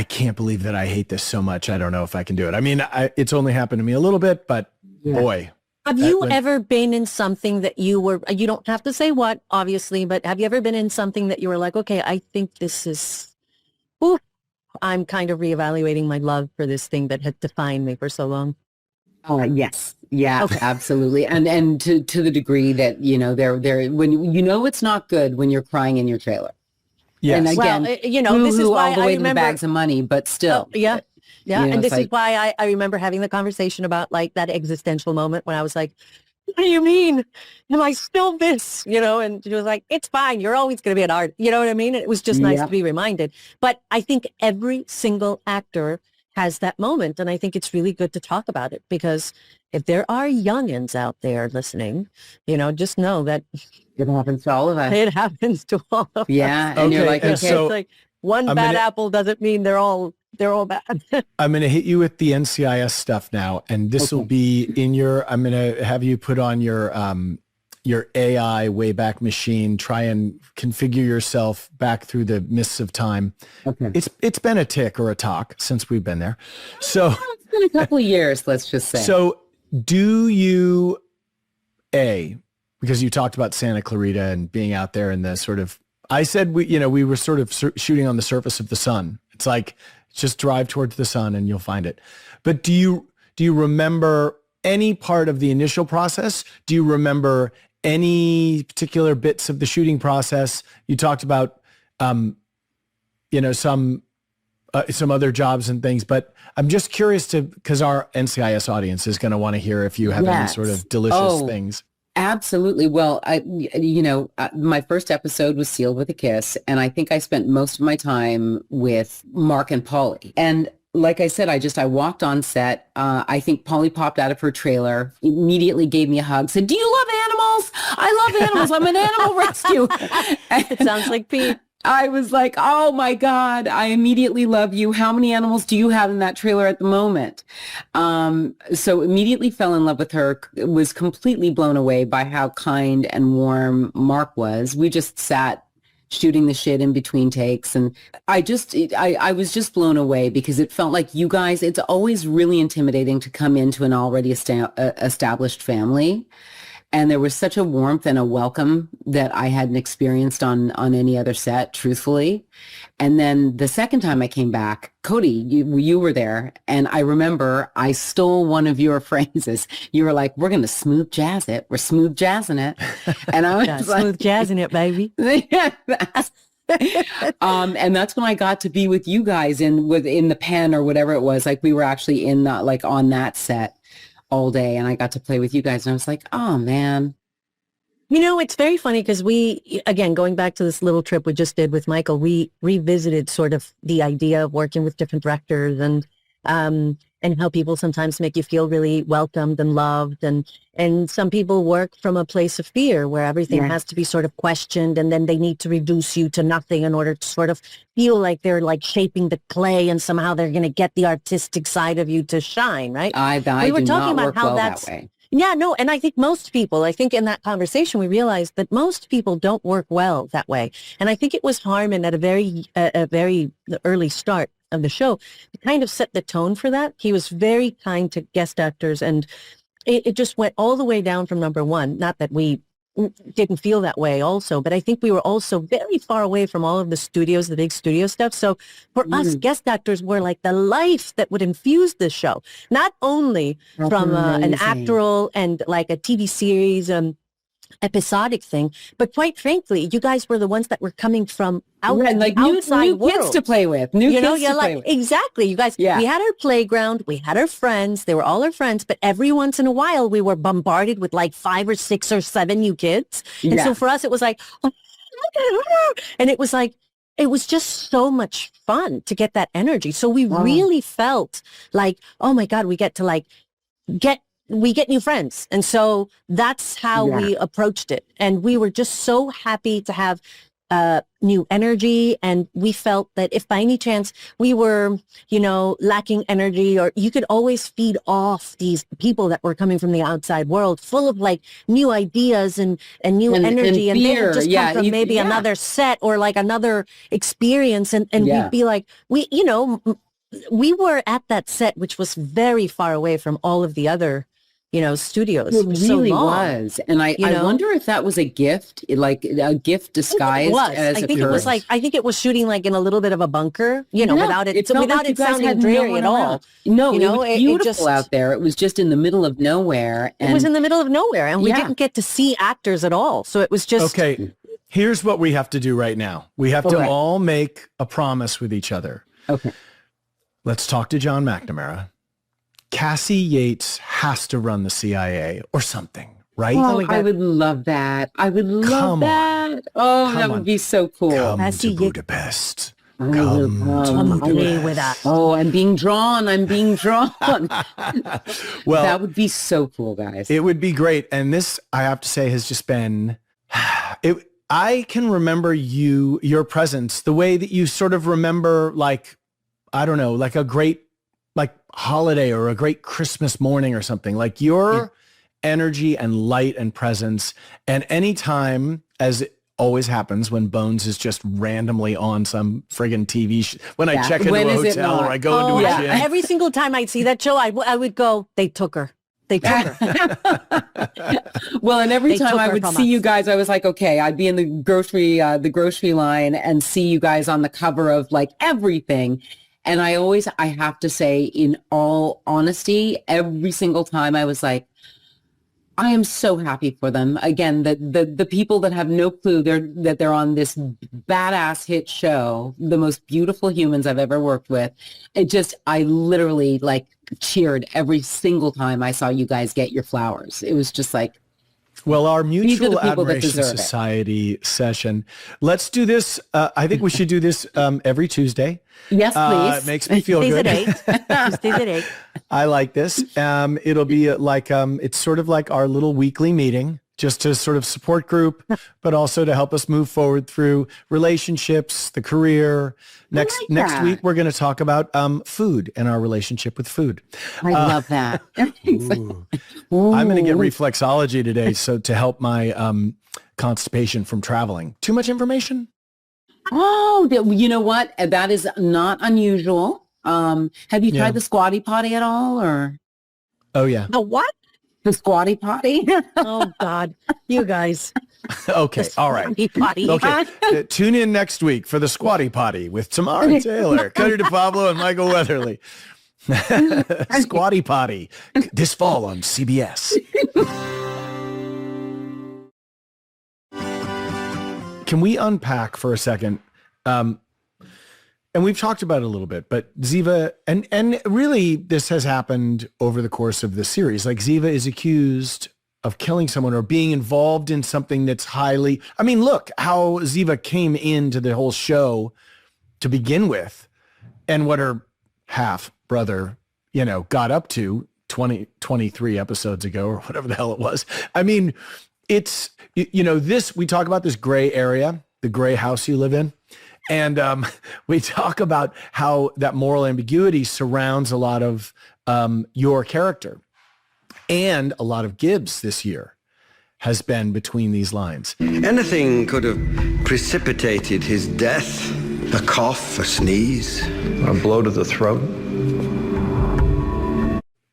can't believe that I hate this so much. I don't know if I can do it. I mean, it's only happened to me a little bit, but boy. Have you ever been in something that you don't have to say what, obviously, but have you ever been in something that you were like, okay, I think this is, I'm kind of reevaluating my love for this thing that had defined me for so long? Yes. Yeah, okay. Absolutely. And to the degree that, there when it's not good when you're crying in your trailer. Yes. And again, this is why all the way I to the remember bags of money, but still. Yeah. And this like, is why I remember having the conversation about like that existential moment when I was like, what do you mean? Am I still this? And she was like, it's fine. You're always going to be an art. You know what I mean? It was just nice to be reminded. But I think every single actor has that moment. And I think it's really good to talk about it because if there are youngins out there listening, just know that it happens to all of us. It happens to all of us. Yeah. And you're like, okay. So it's like one bad apple doesn't mean they're all bad. I'm going to hit you with the NCIS stuff now. And this will be I'm going to have you put on your AI Wayback Machine, try and configure yourself back through the mists of time. Okay. It's been a tick or a talk since we've been there. So it's been a couple of years, let's just say. So do you, because you talked about Santa Clarita and being out there in the sort of, I said, we were sort of shooting on the surface of the sun. It's like, just drive towards the sun and you'll find it. But do you remember any part of the initial process? Do you remember any particular bits of the shooting process? You talked about, some other jobs and things, but I'm just curious because our NCIS audience is going to want to hear if you have any sort of delicious things. Absolutely. Well, my first episode was Sealed with a Kiss, and I think I spent most of my time with Mark and Polly. And like I said, I walked on set. I think Polly popped out of her trailer, immediately gave me a hug, said, "Do you love animals? I love animals. I'm an animal rescue." It sounds like Pete. I was like, oh my God, I immediately love you. How many animals do you have in that trailer at the moment? So immediately fell in love with her, was completely blown away by how kind and warm Mark was. We just sat shooting the shit in between takes. And I was just blown away because it felt like you guys, it's always really intimidating to come into an already established family. And there was such a warmth and a welcome that I hadn't experienced on any other set, truthfully. And then the second time I came back, Cote, you were there. And I remember I stole one of your phrases. You were like, we're going to smooth jazz it. We're smooth jazzing it. And I was like, smooth jazzing it, baby. And that's when I got to be with you guys in the pen or whatever it was. Like we were actually in that, like on that set all day, and I got to play with you guys, and I was like, oh man. It's very funny because we, again, going back to this little trip we just did with Michael, we revisited sort of the idea of working with different directors, and and how people sometimes make you feel really welcomed and loved. And some people work from a place of fear where everything has to be sort of questioned, and then they need to reduce you to nothing in order to sort of feel like they're like shaping the clay and somehow they're going to get the artistic side of you to shine, right? We were talking about how that's... That way. Yeah, no, and I think most people, I think in that conversation we realized that most people don't work well that way. And I think it was Harmon at a very early start of the show to kind of set the tone for that. He was very kind to guest actors, and it just went all the way down from number one. Not that we didn't feel that way also, but I think we were also very far away from all of the studios, the big studio stuff. So for us, guest actors were like the life that would infuse this show, not only from an actoral and like a TV series episodic thing, but quite frankly, you guys were the ones that were coming from like outside new world. Kids to play with, new kids to play with. Exactly, you guys. We had our playground, we had our friends, they were all our friends, but every once in a while we were bombarded with like 5 or 6 or 7 new kids, and so for us it was like, and it was like, it was just so much fun to get that energy. So we really felt like, oh my God, we get to like we get new friends. And so that's how we approached it. And we were just so happy to have new energy. And we felt that if by any chance we were, lacking energy, or you could always feed off these people that were coming from the outside world full of like new ideas and new energy. And they would just come from maybe another set or like another experience. And we'd be like, we were at that set, which was very far away from all of the other studios. It really was. And I wonder if that was a gift, like a gift disguised as I think it was like, I think it was shooting like in a little bit of a bunker, without it sounding dreary at all. No, it was beautiful out there. It was just in the middle of nowhere. And it was in the middle of nowhere, and we didn't get to see actors at all. So it was just... Okay, here's what we have to do right now. We have to all make a promise with each other. Okay. Let's talk to John McNamara. Cassie Yates has to run the CIA or something, right? Oh, I would love that. I would love that. Oh, that would be so cool. Come to Budapest. Come with us. Oh, I'm being drawn. Well, that would be so cool, guys. It would be great. And this, I have to say, has just been... I can remember your presence, the way that you sort of remember, like, I don't know, like a great holiday or a great Christmas morning or something, like your energy and light and presence. And anytime, as it always happens when Bones is just randomly on some friggin' TV when I check into a hotel or I go into a gym. Every single time I'd see that show, I would go, they took her. Well, and every time I would see you guys, I was like, okay, I'd be in the grocery line and see you guys on the cover of like everything. And I have to say, in all honesty, every single time I was like, I am so happy for them. Again, the people that have no clue that they're on this badass hit show, the most beautiful humans I've ever worked with. I literally like cheered every single time I saw you guys get your flowers. It was just like, well, our Mutual Admiration Society session. Let's do this. I think we should do this every Tuesday. Yes, please. It makes me feel good. Tuesdays at 8. I like this. It'll be like, it's sort of like our little weekly meeting, just to sort of support group, but also to help us move forward through relationships, the career. Next week, we're going to talk about food and our relationship with food. I love that. I'm going to get reflexology today, so to help my constipation from traveling. Too much information? Oh, you know what? That is not unusual. Have you tried the squatty potty at all, or? Oh yeah. The what? The squatty potty. Oh God, you guys. Okay, all right. Potty. Okay, tune in next week for the Squatty Potty with Tamara Taylor, Cody DePablo, and Michael Weatherly. Squatty Potty this fall on CBS. Can we unpack for a second? And we've talked about it a little bit, but Ziva, and really this has happened over the course of the series. Like Ziva is accused of killing someone or being involved in something that's highly, I mean, look how Ziva came into the whole show to begin with and what her half brother got up to 23 episodes ago or whatever the hell it was. I mean, it's, we talk about this gray area, the gray house you live in. And we talk about how that moral ambiguity surrounds a lot of your character. And a lot of Gibbs this year has been between these lines. Anything could have precipitated his death. A cough, a sneeze, a blow to the throat.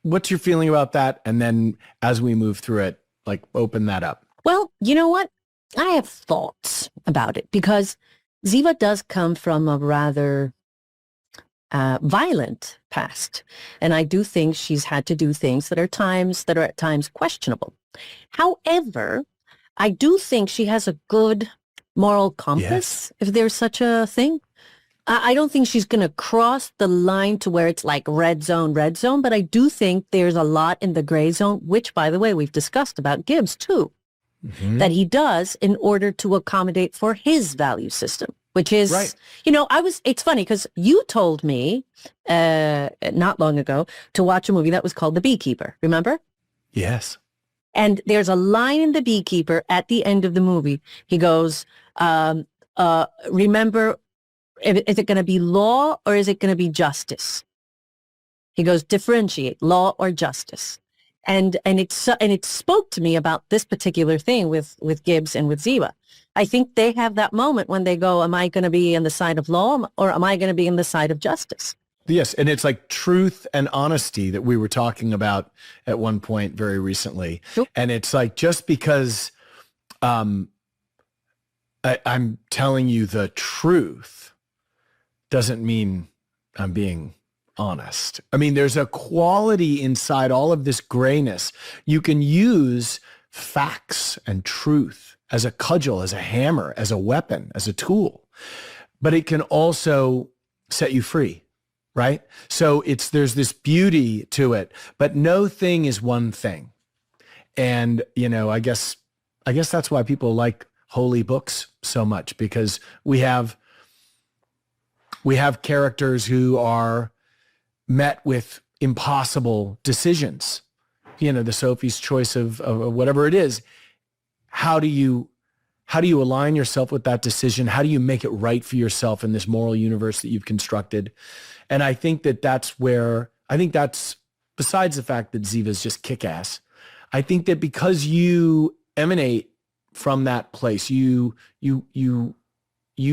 What's your feeling about that? And then as we move through it, open that up. Well, you know what? I have thoughts about it because Ziva does come from a rather violent past. And I do think she's had to do things that are at times questionable. However, I do think she has a good moral compass, if there's such a thing. I don't think she's going to cross the line to where it's like red zone, but I do think there's a lot in the gray zone, which, by the way, we've discussed about Gibbs too, that he does in order to accommodate for his value system, which is, right. It's funny because you told me not long ago to watch a movie that was called The Beekeeper. Remember? Yes. And there's a line in The Beekeeper at the end of the movie. He goes, remember, is it going to be law or is it going to be justice? He goes, differentiate law or justice. And it spoke to me about this particular thing with Gibbs and with Ziva. I think they have that moment when they go, am I going to be on the side of law or am I going to be on the side of justice? Yes. And it's like truth and honesty that we were talking about at one point very recently. Sure. And it's like, just because I'm telling you the truth doesn't mean I'm being honest. I mean, there's a quality inside all of this grayness. You can use facts and truth as a cudgel, as a hammer, as a weapon, as a tool, but it can also set you free, right? So there's this beauty to it, but no thing is one thing. And, I guess that's why people like holy books so much, because we have characters who are met with impossible decisions, the Sophie's choice of whatever it is. How do you align yourself with that decision? How do you make it right for yourself in this moral universe that you've constructed? And I think that's besides the fact that Ziva's just kick-ass, I think that because you emanate from that place, you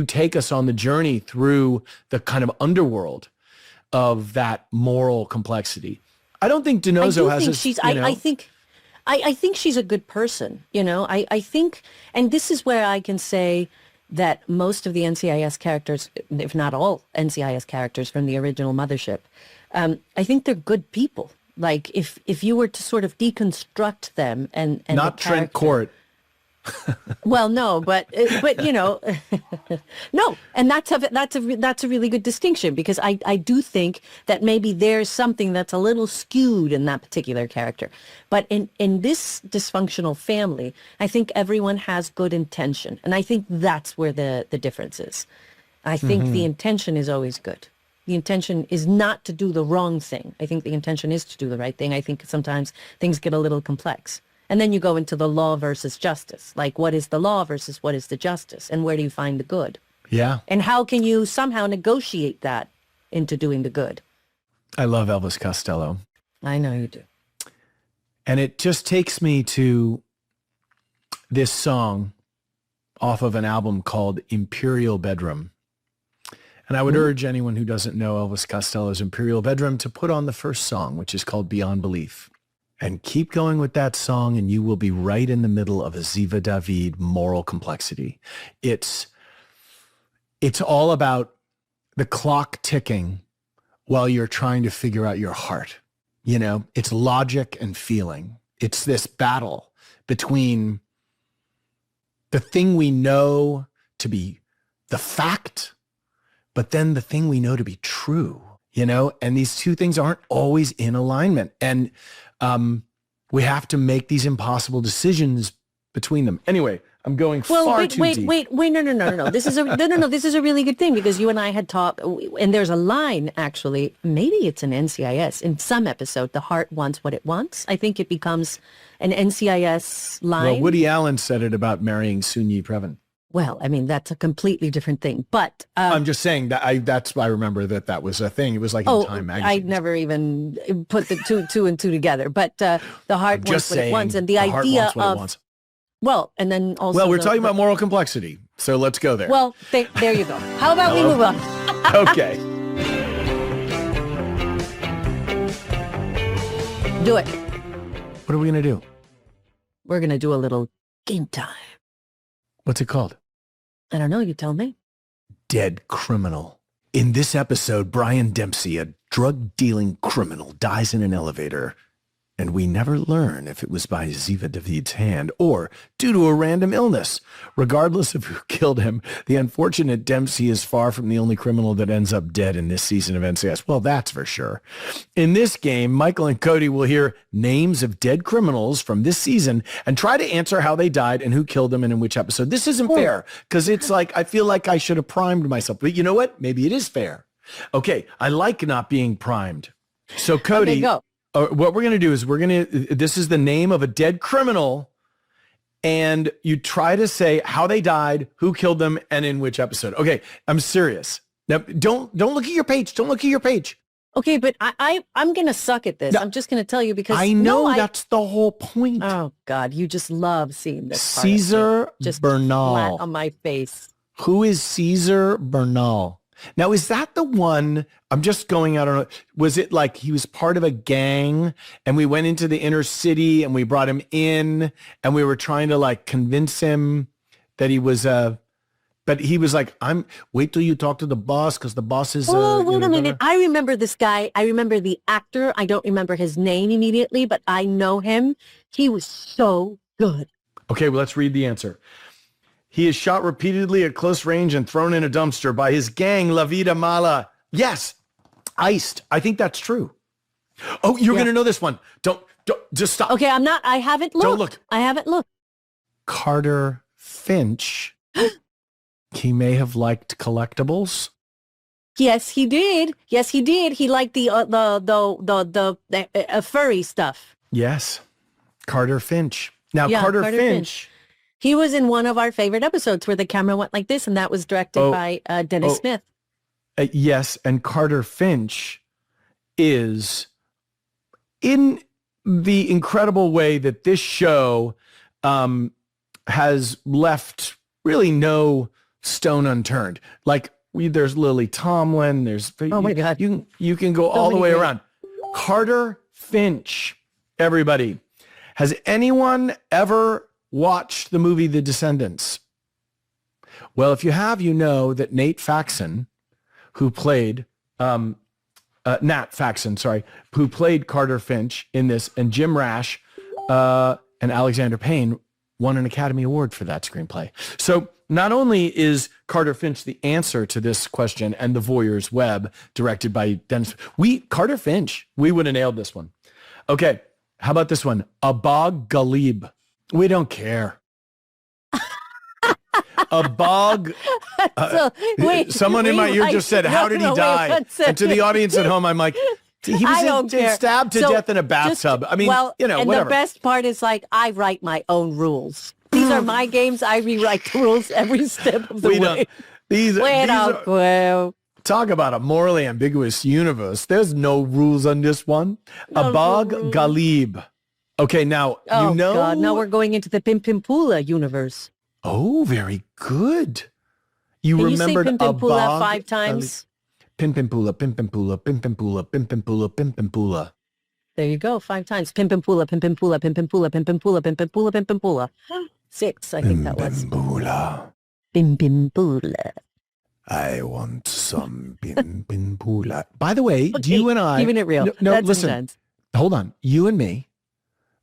take us on the journey through the kind of underworld of that moral complexity. I don't think DiNozzo has this, I think she's a good person. I think, and this is where I can say that most of the NCIS characters, if not all NCIS characters from the original Mothership, I think they're good people. Like if you were to sort of deconstruct them and not Trent Court. Well, no, but no, and that's a really good distinction, because I do think that maybe there's something that's a little skewed in that particular character, but in this dysfunctional family, I think everyone has good intention, and I think that's where the difference is. I think the intention is always good. The intention is not to do the wrong thing. I think the intention is to do the right thing. I think sometimes things get a little complex. And then you go into the law versus justice. Like, what is the law versus what is the justice? And where do you find the good? Yeah. And how can you somehow negotiate that into doing the good? I love Elvis Costello. I know you do. And it just takes me to this song off of an album called Imperial Bedroom. And I would urge anyone who doesn't know Elvis Costello's Imperial Bedroom to put on the first song, which is called Beyond Belief. And keep going with that song, and you will be right in the middle of a Ziva David moral complexity. It's all about the clock ticking while you're trying to figure out your heart. It's logic and feeling. It's this battle between the thing we know to be the fact, but then the thing we know to be true, and these two things aren't always in alignment. And we have to make these impossible decisions between them. Anyway, I'm going Well, far wait, too wait, deep. wait, wait, no. This is no. This is a really good thing because you and I had talked, and there's a line actually. Maybe it's an NCIS in some episode. The heart wants what it wants. I think it becomes an NCIS line. Well, Woody Allen said it about marrying Soon-Yi Previn. Well, I mean that's a completely different thing. But I'm just saying that that's why I remember that was a thing. It was like in Time magazine. I never even put the two and two together. But the heart wants what it wants, and the heart idea wants what it of wants. well, and then also Well, we're talking about moral complexity, so let's go there. Well, there you go. How about we move on? Okay. Do it. What are we going to do? We're going to do a little game time. What's it called? I don't know. You tell me. Dead criminal. In this episode, Brian Dempsey, a drug-dealing criminal, dies in an elevator, and we never learn if it was by Ziva David's hand or due to a random illness. Regardless of who killed him, the unfortunate Dempsey is far from the only criminal that ends up dead in this season of NCIS. Well, that's for sure. In this game, Michael and Cote will hear names of dead criminals from this season and try to answer how they died and who killed them and in which episode. This isn't fair because it's like I feel like I should have primed myself. But you know what? Maybe it is fair. Okay, I like not being primed. So Cote... Okay, go. What we're going to do is this is the name of a dead criminal, and you try to say how they died, who killed them, and in which episode. Okay, I'm serious. Now, don't look at your page. Don't look at your page. Okay, but I'm going to suck at this. No, I'm just going to tell you because I know that's the whole point. Oh, God, you just love seeing this. Caesar just Bernal. flat on my face. Who is Caesar Bernal? Now, is that the one, I'm just going, I don't know, was it like he was part of a gang and we went into the inner city and we brought him in and we were trying to like convince him that he was, but he was like, wait till you talk to the boss because the boss is. Oh, wait a minute. I remember this guy. I remember the actor. I don't remember his name immediately, but I know him. He was so good. Okay, well, let's read the answer. He is shot repeatedly at close range and thrown in a dumpster by his gang, La Vida Mala. Yes, iced. I think that's true. Oh, you're going to know this one. Don't, just stop. Okay, I haven't looked. Don't look. I haven't looked. Carter Finch. He may have liked collectibles. Yes, he did. Yes, he did. He liked the furry stuff. Yes, Carter Finch. Now, Yeah, Carter Finch. He was in one of our favorite episodes where the camera went like this, and that was directed by Dennis Smith. Yes, and Carter Finch is in the incredible way that this show has left really no stone unturned. Like there's Lily Tomlin, there's oh my God, you can go all the way around. Carter Finch, everybody. Has anyone ever watched the movie The Descendants? Well, if you have, you know that Nat Faxon, who played who played Carter Finch in this, and Jim Rash and Alexander Payne won an Academy Award for that screenplay. So not only is Carter Finch the answer to this question and The Voyeur's Web, directed by Dennis, Carter Finch, we would have nailed this one. Okay, how about this one? Abag Ghalib. We don't care. Abag. Someone in my ear just said, how did he die? And to the audience at home, I'm like, he was stabbed to death in a bathtub. I mean, and whatever. The best part is like, I write my own rules. These are my games. I rewrite the rules every step of the way. These are, talk about a morally ambiguous universe. There's no rules on this one. Abag Ghalib. Okay, now, God, now we're going into the Pimpimpula universe. Oh, very good. You Can remembered you say Pimpimpula Abag 5 times? Pimpimpula, Pimpimpula, Pimpimpula, Pimpimpula, Pimpimpula. There you go, 5 times. Pimpimpula, Pimpimpula, Pimpimpula, Pimpimpula, Pimpimpula, Pimpimpula. 6, I think that was. Pimpimpula. I want some Pimpimpula. By the way, do you and I... Keeping it real. No, That's listen. intense. Hold on. You and me,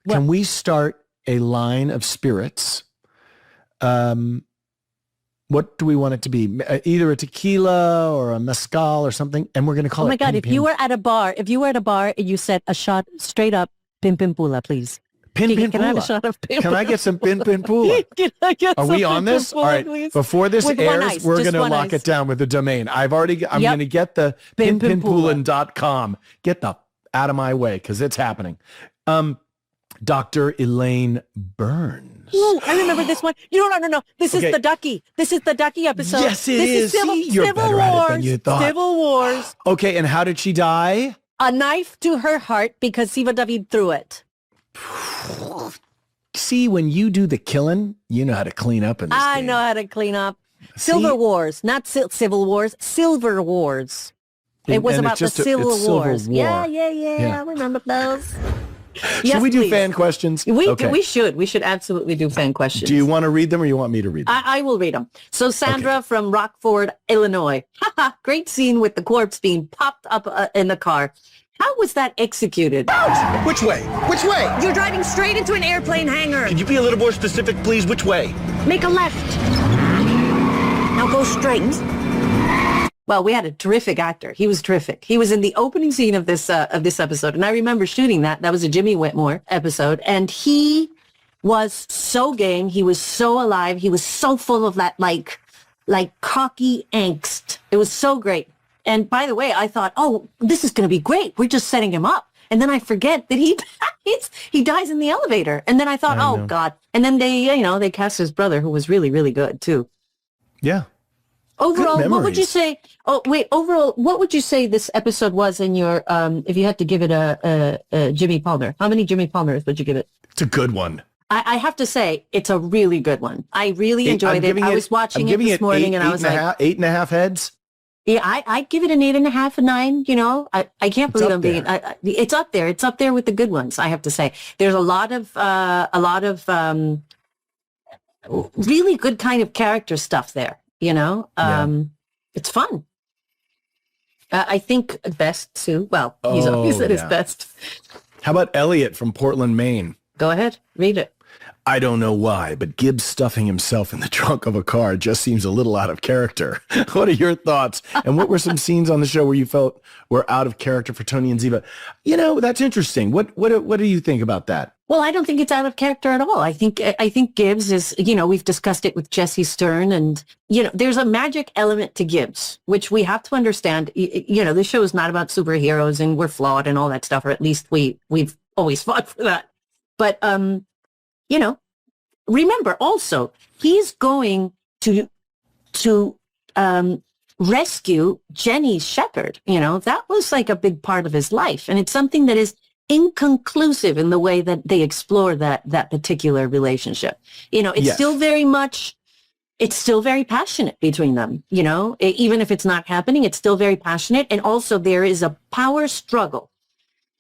can we start a line of spirits? What do we want it to be? Either a tequila or a mezcal or something, and we're going to call it. Oh my God! If you were at a bar, and you said a shot straight up Pimpimpula, please. Pin Can I have a Pula. shot of Pin Can I get some Pin Pula? Can I get Are some we on Pin this? Pula, All right. please? Before this With one airs, ice, we're just going to one lock ice. it down with the domain. I'm going to get the Pinpinpula. pinpinpulin.com. Get the out of my way because it's happening. Dr. Elaine Burns. Ooh, I remember this one. No. This is the Ducky. This is the Ducky episode. Yes, it this is. See, you're Civil better Wars. at it than you thought. Civil Wars. Okay, and how did she die? A knife to her heart because Siva David threw it. See, when you do the killing, you know how to clean up in this I game. know how to clean up. Silver Wars, not Civil Wars. Silver Wars. It was And about it's the just a- Civil it's Civil Wars. War. Yeah. Yeah. I remember those. Should we do fan questions? We should absolutely do fan questions. Do you want to read them or you want me to read them? I will read them. So Sandra from Rockford, Illinois. Great scene with the corpse being popped up in the car. How was that executed? Which way? Which way? You're driving straight into an airplane hangar. Can you be a little more specific, please? Which way? Make a left. Now go straight. Well, we had a terrific actor. He was terrific. He was in the opening scene of this episode, and I remember shooting that. That was a Jimmy Whitmore episode, and he was so game. He was so alive. He was so full of that like cocky angst. It was so great. And by the way, I thought, oh, this is going to be great. We're just setting him up. And then I forget that he dies in the elevator. And then I thought, oh God. And then they cast his brother, who was really, really good too. Yeah. Overall, what would you say? Oh, wait. Overall, what would you say this episode was in your? If you had to give it a Jimmy Palmer, how many Jimmy Palmers would you give it? It's a good one. I have to say, it's a really good one. I really enjoyed it. I was watching it this morning, and I was like, 8.5 heads. Yeah, I'd give it an 8.5, a 9. You know, I can't believe I'm being. It's up there. It's up there with the good ones. I have to say, there's a lot of really good kind of character stuff there. You know, it's fun. I think best Sue. Well, he's at his best. How about Elliot from Portland, Maine? Go ahead, read it. I don't know why, but Gibbs stuffing himself in the trunk of a car just seems a little out of character. What are your thoughts? And what were some scenes on the show where you felt were out of character for Tony and Ziva? You know, that's interesting. What do you think about that? Well, I don't think it's out of character at all. I think Gibbs is, we've discussed it with Jesse Stern, and, there's a magic element to Gibbs, which we have to understand. This show is not about superheroes and we're flawed and all that stuff, or at least we've always fought for that. But, remember also, he's going to rescue Jenny's shepherd. That was like a big part of his life. And it's something that is inconclusive in the way that they explore that particular relationship. It's still very passionate between them. Even if it's not happening, it's still very passionate. And also there is a power struggle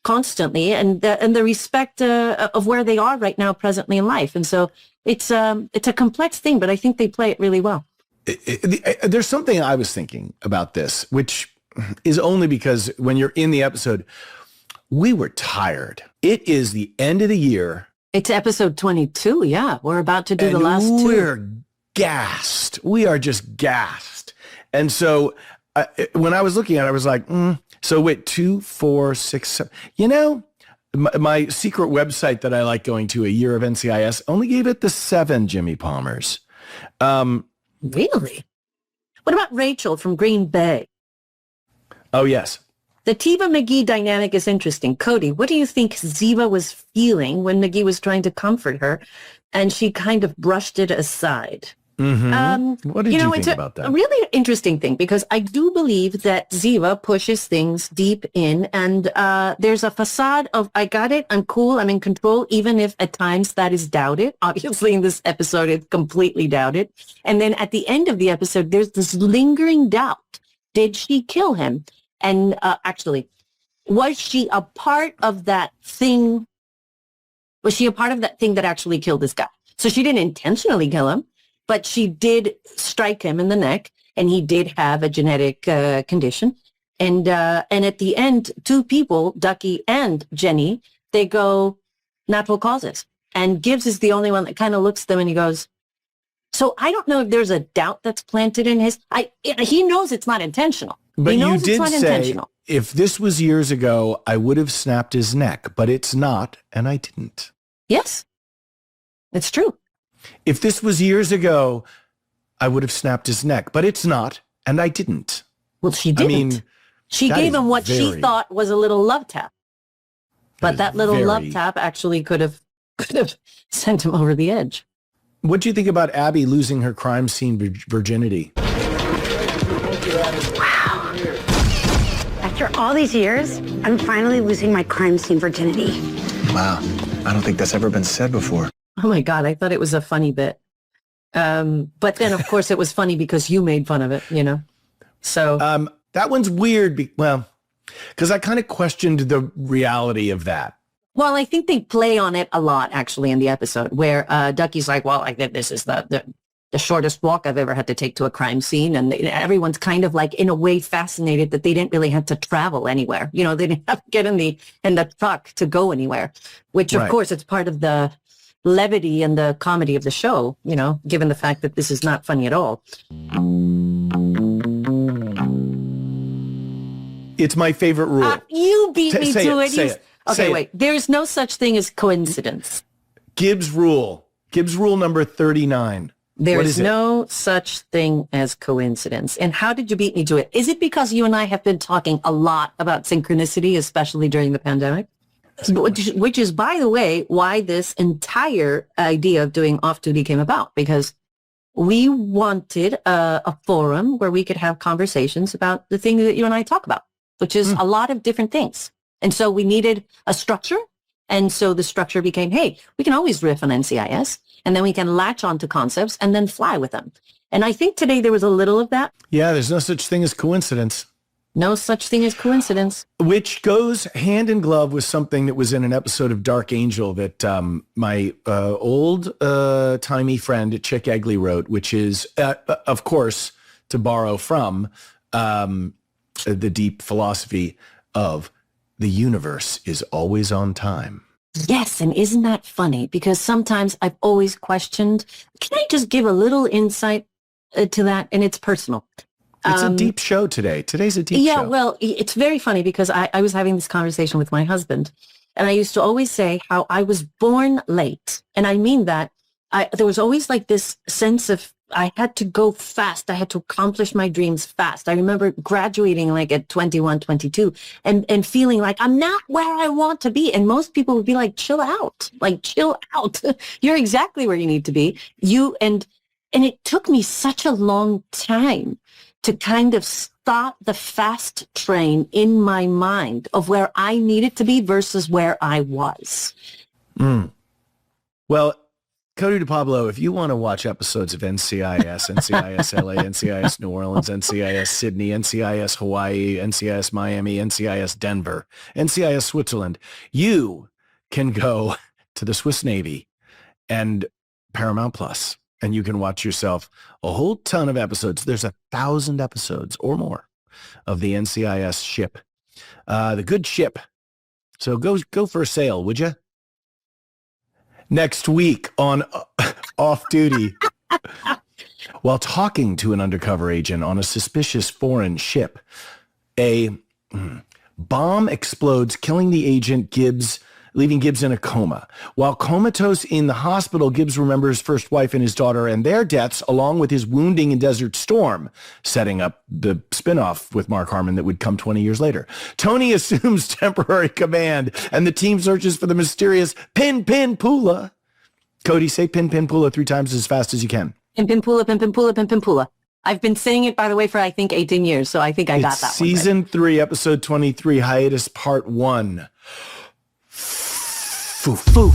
constantly, and the respect of where they are right now, presently in life. And so it's a complex thing, but I think they play it really well. There's something I was thinking about this, which is only because when you're in the episode, we were tired. It is the end of the year. It's episode 22. Yeah, we're about to do the last two. We're gassed. We are just gassed. And so when I was looking at it, I was like, so wait, 2, 4, 6, 7. My secret website that I like going to, A Year of NCIS, only gave it the 7 Jimmy Palmers. Really? What about Rachel from Green Bay? Oh, yes. The Tiva McGee dynamic is interesting. Cody, what do you think Ziva was feeling when McGee was trying to comfort her and she kind of brushed it aside? Mm-hmm. What did you think about that? A really interesting thing, because I do believe that Ziva pushes things deep in, and there's a facade of, I got it, I'm cool, I'm in control, even if at times that is doubted. Obviously in this episode, it's completely doubted. And then at the end of the episode, there's this lingering doubt. Did she kill him? And actually, was she a part of that thing? Was she a part of that thing that actually killed this guy? So she didn't intentionally kill him, but she did strike him in the neck, and he did have a genetic condition. And at the end, 2 people, Ducky and Jenny, they go natural causes. And Gibbs is the only one that kind of looks at them and he goes, so I don't know if there's a doubt that's planted in his, he knows it's not intentional. But you did say, if this was years ago, I would have snapped his neck, but it's not, and I didn't. Yes, it's true. If this was years ago, I would have snapped his neck, but it's not, and I didn't. Well, she didn't. I mean, she gave him what she thought was a little love tap. But that little love tap actually could have sent him over the edge. What do you think about Abby losing her crime scene virginity? Wow. After all these years, I'm finally losing my crime scene virginity. Wow. I don't think that's ever been said before. Oh my God, I thought it was a funny bit. But then, of course, it was funny because you made fun of it, you know? So that one's weird. Because I kind of questioned the reality of that. Well, I think they play on it a lot, actually, in the episode where Ducky's like, well, I think this is the shortest walk I've ever had to take to a crime scene. And everyone's kind of like, in a way, fascinated that they didn't really have to travel anywhere. You know, they didn't have to get in the truck to go anywhere, which, of course, it's part of the levity and the comedy of the show, you know, given the fact that this is not funny at all. It's my favorite rule. You beat me to it. Say it. Okay, wait. There's no such thing as coincidence. Gibbs rule. Gibbs rule number 39. There's no such thing as coincidence. And how did you beat me to it? Is it because you and I have been talking a lot about synchronicity, especially during the pandemic? Which is, by the way, why this entire idea of doing off-duty came about. Because we wanted a forum where we could have conversations about the thing that you and I talk about, which is a lot of different things. And so we needed a structure. And so the structure became, hey, we can always riff on NCIS, and then we can latch onto concepts and then fly with them. And I think today there was a little of that. Yeah, there's no such thing as coincidence. No such thing as coincidence. Which goes hand in glove with something that was in an episode of Dark Angel that my old-timey friend Chick Egley wrote, which is, of course, to borrow from the deep philosophy of the universe is always on time. Yes, and isn't that funny? Because sometimes I've always questioned, can I just give a little insight to that? And it's personal. It's a deep show today. Today's a deep show. Yeah, well, it's very funny because I was having this conversation with my husband, and I used to always say how I was born late. And I mean that. There was always like this sense of I had to go fast. I had to accomplish my dreams fast. I remember graduating like at 21, 22 and feeling like I'm not where I want to be. And most people would be like, chill out, You're exactly where you need to be. And it took me such a long time to kind of stop the fast train in my mind of where I needed to be versus where I was. Well, Cody DePablo, if you want to watch episodes of NCIS, NCIS LA, NCIS New Orleans, NCIS Sydney, NCIS Hawaii, NCIS Miami, NCIS Denver, NCIS Switzerland, you can go to the Swiss Navy and Paramount Plus, and you can watch yourself a whole ton of episodes. There's 1,000 episodes or more of the NCIS ship, the good ship. So go for a sail, would you? Next week on Off Duty, while talking to an undercover agent on a suspicious foreign ship, a bomb explodes, killing the agent Gibbs, leaving Gibbs in a coma. While comatose in the hospital, Gibbs remembers his first wife and his daughter and their deaths, along with his wounding in Desert Storm, setting up the spinoff with Mark Harmon that would come 20 years later. Tony assumes temporary command, and the team searches for the mysterious Pin Pin Pula. Cody, say Pin Pin Pula 3 times as fast as you can. Pin Pin Pula, Pin Pin Pula, Pin Pin Pula. I've been saying it, by the way, for I think 18 years, so I think I got that one. Season 3, episode 23, hiatus part 1. Foo, foo.